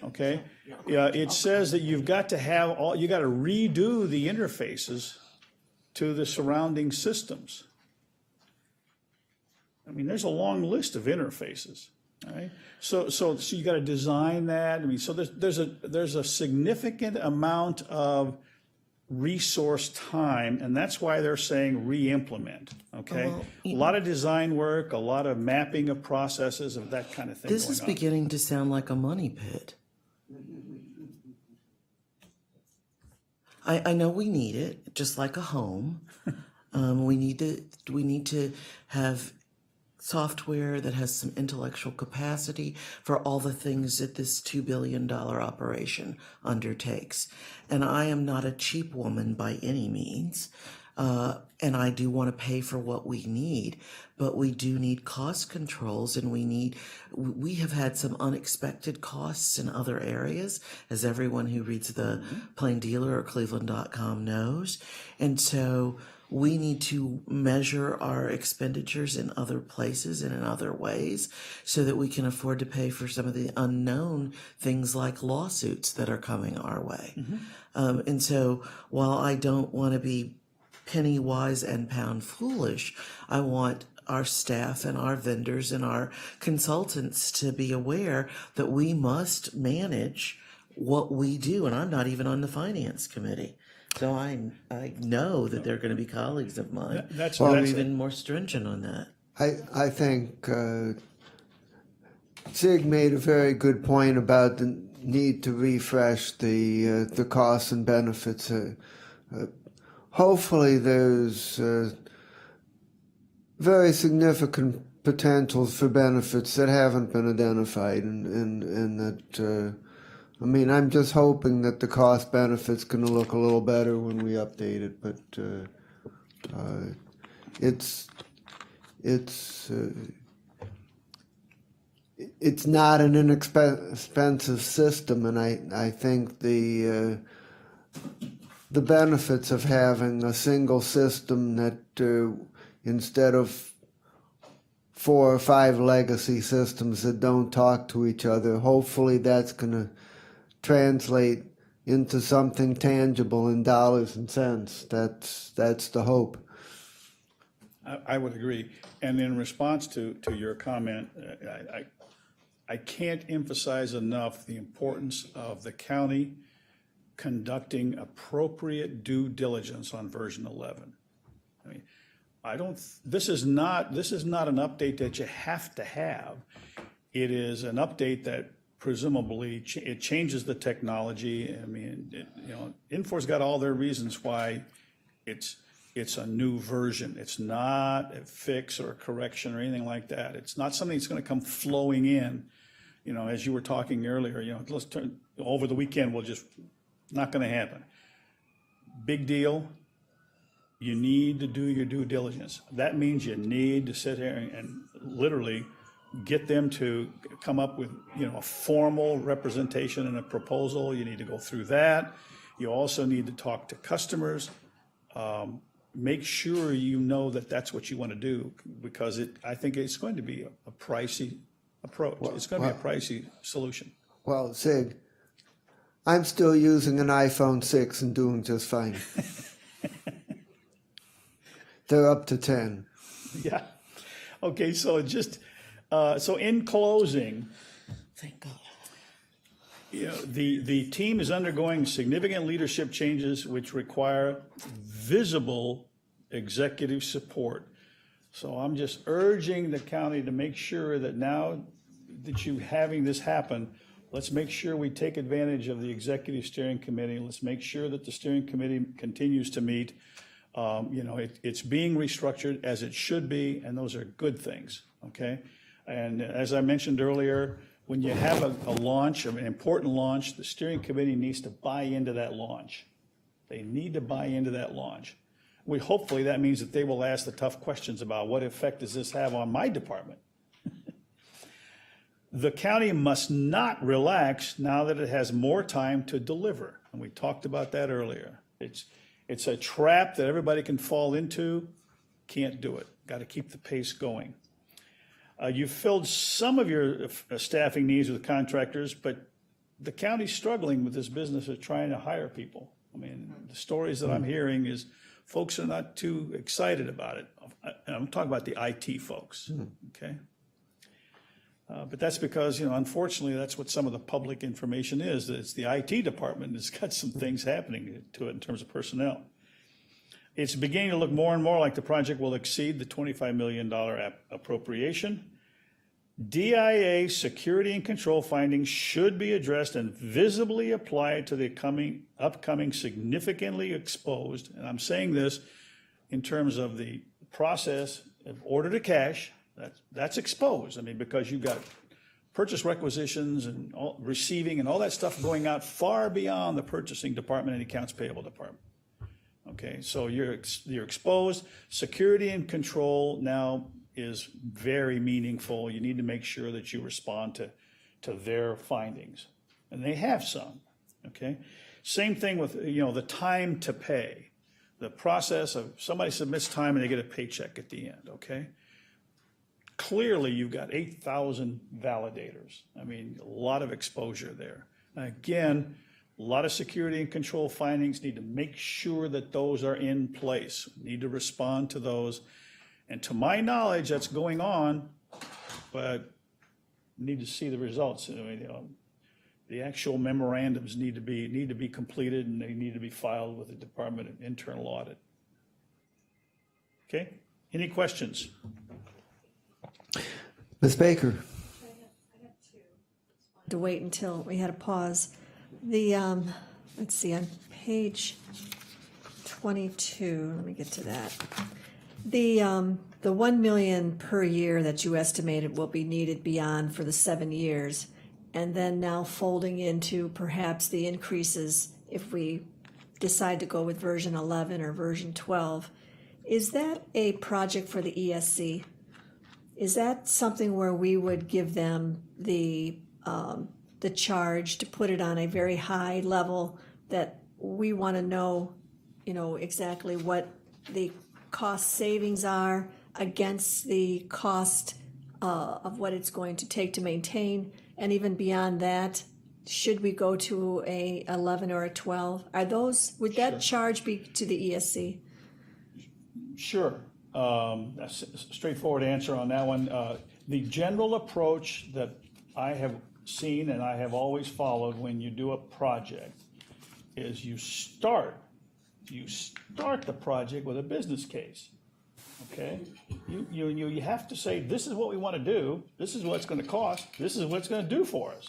Okay, it says that you've got to redo the interfaces to the surrounding systems. There's a long list of interfaces. All right, so you got to design that. So there's a significant amount of resource time, and that's why they're saying re-implement. Okay, a lot of design work, a lot of mapping of processes, of that kind of thing. This is beginning to sound like a money pit. I know we need it, just like a home. We need to have software that has some intellectual capacity for all the things that this $2 billion operation undertakes. And I am not a cheap woman by any means. And I do want to pay for what we need, but we do need cost controls, and we have had some unexpected costs in other areas, as everyone who reads the Plain Dealer or Cleveland.com knows. And so we need to measure our expenditures in other places and in other ways so that we can afford to pay for some of the unknown things like lawsuits that are coming our way. And so while I don't want to be penny wise and pound foolish, I want our staff and our vendors and our consultants to be aware that we must manage what we do. And I'm not even on the finance committee. So I know that there are going to be colleagues of mine who are even more stringent on that. I think Sig made a very good point about the need to refresh the costs and benefits. Hopefully there's very significant potentials for benefits that haven't been identified, and that I mean, I'm just hoping that the cost benefit's going to look a little better when we update it, but it's not an inexpensive system, and I think the benefits of having a single system that instead of 4 or 5 legacy systems that don't talk to each other, hopefully that's going to translate into something tangible in dollars and cents. That's the hope. I would agree. And in response to your comment, I can't emphasize enough the importance of the county conducting appropriate due diligence on version 11. I mean, this is not an update that you have to have. It is an update that presumably it changes the technology. I mean, Infor's got all their reasons why it's a new version. It's not a fix or a correction or anything like that. It's not something that's going to come flowing in. As you were talking earlier, let's turn over the weekend. Not going to happen. Big deal. You need to do your due diligence. That means you need to sit here and literally get them to come up with, a formal representation and a proposal. You need to go through that. You also need to talk to customers. Make sure you know that that's what you want to do, because I think it's going to be a pricey approach. It's going to be a pricey solution. Well, Sig, I'm still using an iPhone 6 and doing just fine. They're up to 10. Yeah. Okay, so so in closing, Thank God. the team is undergoing significant leadership changes which require visible executive support. So I'm just urging the county to make sure that now that you're having this happen, let's make sure we take advantage of the executive steering committee. Let's make sure that the steering committee continues to meet. It's being restructured as it should be, and those are good things, okay? And as I mentioned earlier, when you have a launch, an important launch, the steering committee needs to buy into that launch. They need to buy into that launch. Hopefully that means that they will ask the tough questions about what effect does this have on my department? The county must not relax now that it has more time to deliver. And we talked about that earlier. It's a trap that everybody can fall into. Can't do it. Got to keep the pace going. You've filled some of your staffing needs with contractors, but the county's struggling with this business of trying to hire people. I mean, the stories that I'm hearing is folks are not too excited about it. I'm talking about the IT folks, okay? But that's because, unfortunately, that's what some of the public information is. That it's the IT department that's got some things happening to it in terms of personnel. It's beginning to look more and more like the project will exceed the $25 million appropriation. DIA security and control findings should be addressed and visibly applied to the upcoming significantly exposed, and I'm saying this in terms of the process of order to cash, that's exposed. I mean, because you've got purchase requisitions and receiving and all that stuff going out far beyond the purchasing department and accounts payable department. Okay, so you're exposed. Security and control now is very meaningful. You need to make sure that you respond to their findings, and they have some. Okay, same thing with the time to pay, the process of somebody submits time and they get a paycheck at the end. Okay, clearly you've got 8,000 validators. I mean, a lot of exposure there. Again, a lot of security and control findings. Need to make sure that those are in place. Need to respond to those. And to my knowledge, that's going on, but need to see the results. I mean, the actual memorandums need to be completed, and they need to be filed with the Department of Internal Audit. Okay? Any questions? Ms. Baker? To wait until we had a pause. The, let's see, on page 22, let me get to that. The 1 million per year that you estimated will be needed beyond for the 7 years, and then now folding into perhaps the increases if we decide to go with version 11 or version 12, is that a project for the ESC? Is that something where we would give them the charge to put it on a very high level that we want to know, exactly what the cost savings are against the cost of what it's going to take to maintain, and even beyond that, should we go to a 11 or a 12? Would that charge be to the ESC? Sure. That's a straightforward answer on that one. The general approach that I have seen and I have always followed when you do a project is you start the project with a business case. Okay? You have to say, this is what we want to do, this is what it's going to cost, this is what it's going to do for us.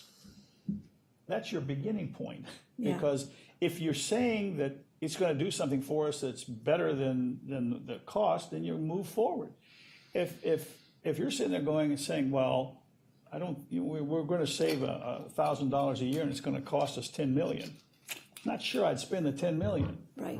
That's your beginning point. Yeah. Because if you're saying that it's going to do something for us that's better than the cost, then you move forward. If you're sitting there going and saying, well, we're going to save $1,000 a year and it's going to cost us $10 million. Not sure I'd spend the $10 million. Right.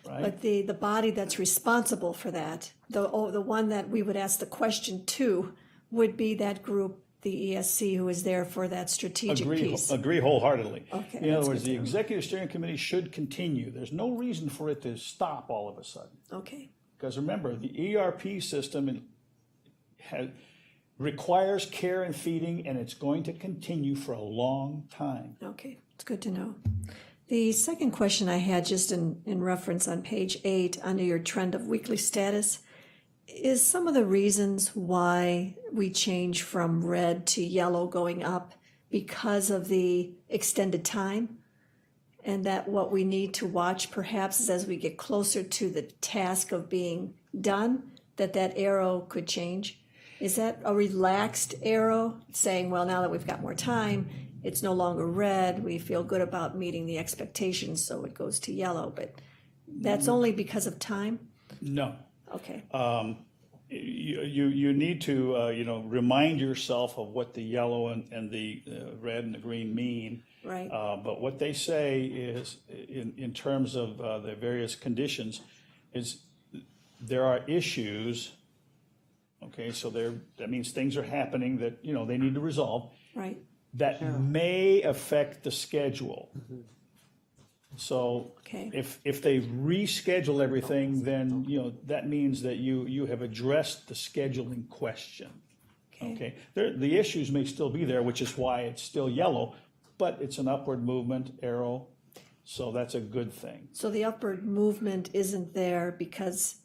Right. But the body that's responsible for that, the one that we would ask the question to, would be that group, the ESC, who is there for that strategic piece. Agree wholeheartedly. Okay, In other that's words, good the to know. Executive Steering Committee should continue. There's no reason for it to stop all of a sudden. Okay, Because remember, the ERP system requires care and feeding, and it's going to continue for a long time. okay, it's good to know. The second question I had, just in reference on page 8, under your trend of weekly status, is some of the reasons why we change from red to yellow going up because of the extended time? And that what we need to watch perhaps is as we get closer to the task of being done, that arrow could change? Is that a relaxed arrow saying, well, now that we've got more time, it's no longer red, we feel good about meeting the expectations, so it goes to yellow, but that's only because of time? No. Okay, You need to remind yourself of what the yellow and the red and the green mean. right, But what they say is, in terms of the various conditions, is there are issues. Okay, so that means things are happening that they need to resolve right, that may affect the schedule. So Okay. if they reschedule everything, then that means that you have addressed the scheduling question. Okay, the issues may still be there, which is why it's still yellow, but it's an upward movement arrow, so that's a good thing. So the upward movement isn't there because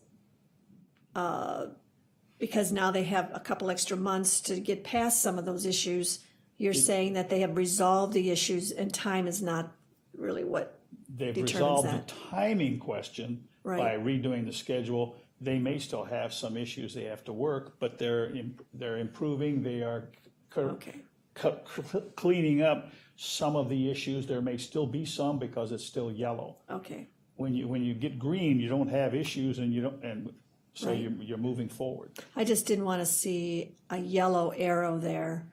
now they have a couple extra months to get past some of those issues. You're saying that they have resolved the issues and time is not really what They've determines resolved that. the timing question by Right. redoing the schedule. They may still have some issues they have to work, but they're improving. They are Okay. cleaning up some of the issues. There may still be some because it's still yellow. Okay, When you get green, you don't have issues, and so Right. you're moving forward. I just didn't want to see a yellow arrow there,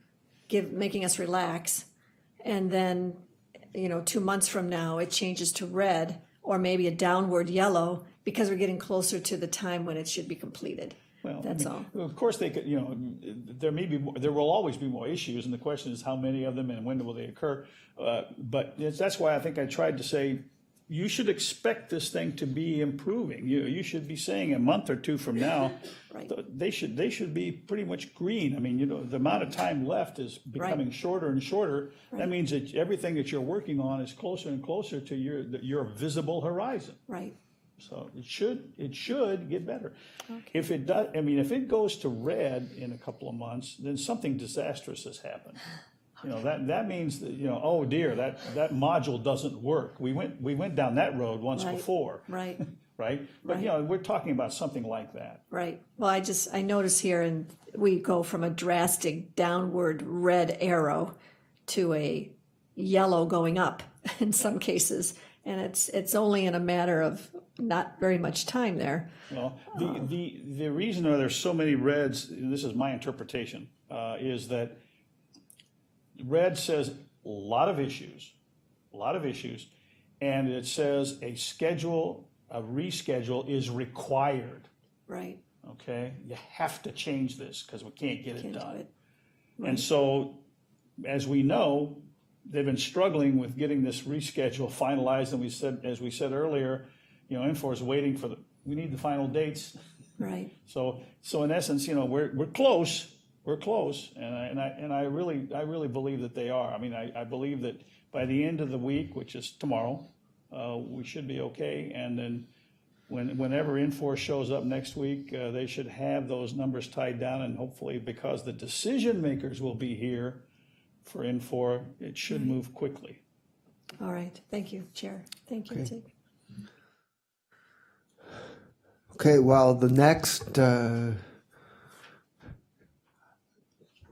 making us relax, and then, 2 months from now, it changes to red, or maybe a downward yellow, because we're getting closer to the time when it should be completed. Well, That's all. Of course, they could, there will always be more issues, and the question is how many of them and when will they occur? But that's why I think I tried to say, you should expect this thing to be improving. You should be saying a month or two from now, Right. they should be pretty much green. I mean, the amount of time left is becoming shorter and shorter. That means that everything that you're working on is closer and closer to your visible horizon. Right. So it should get better. If it does, if it goes to red in a couple of months, then something disastrous has happened. That means that, oh dear, that module doesn't work. We went down that road once Right. before. Right. Right? But, we're talking about something like that. Right. Well, I notice here, and we go from a drastic downward red arrow to a yellow going up in some cases. And it's only in a matter of not very much time there. Well, the reason there's so many reds, and this is my interpretation, is that red says a lot of issues, and it says a reschedule is required. Right. Okay, you have to change this because we can't get it Can't do done. it. And so, as we know, they've been struggling with getting this reschedule finalized, and as we said earlier, Infor is waiting we need the final dates. Right. So in essence, we're close, and I really believe that they are. I mean, I believe that by the end of the week, which is tomorrow, we should be okay, and then whenever Infor shows up next week, they should have those numbers tied down, and hopefully, because the decision makers will be here for Infor, it should move quickly. All right. Thank you, Chair. Thank you, Tig. Okay, well, the next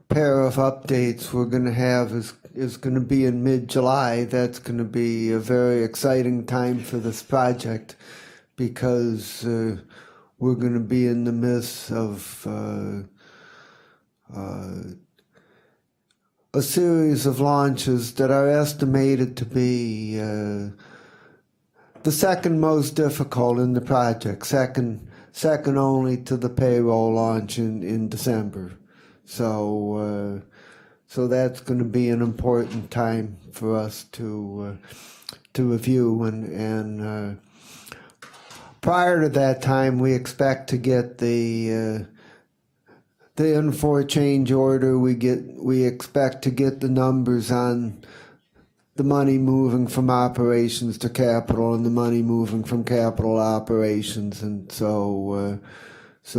pair of updates we're going to have is going to be in mid-July. That's going to be a very exciting time for this project because we're going to be in the midst of a series of launches that are estimated to be the second most difficult in the project, second only to the payroll launch in December. So that's going to be an important time for us to review, and prior to that time, we expect to get the Infor change order. We expect to get the numbers on the money moving from operations to capital and the money moving from capital operations, and so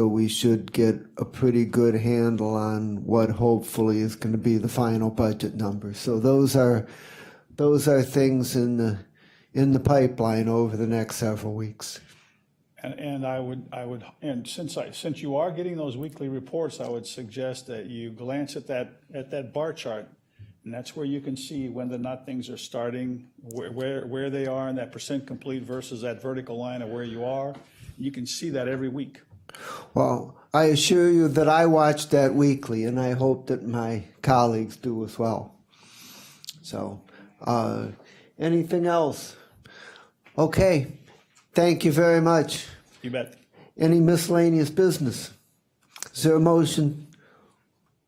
we should get a pretty good handle on what hopefully is going to be the final budget number. So those are things in the pipeline over the next several weeks. And I would, since you are getting those weekly reports, I would suggest that you glance at that bar chart, and that's where you can see whether or not things are starting, where they are in that percent complete versus that vertical line of where you are. You can see that every week. Well, I assure you that I watch that weekly, and I hope that my colleagues do as well. So, anything else? Okay, thank you very much. You bet. Any miscellaneous business? Is there a motion?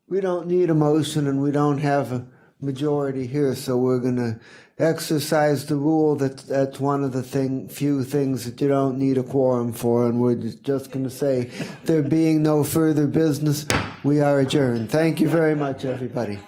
We don't need a motion, and we don't have a majority here, so we're going to exercise the rule that's one of the few things that you don't need a quorum for, and we're just going to say, there being no further business, we are adjourned. Thank you very much, everybody.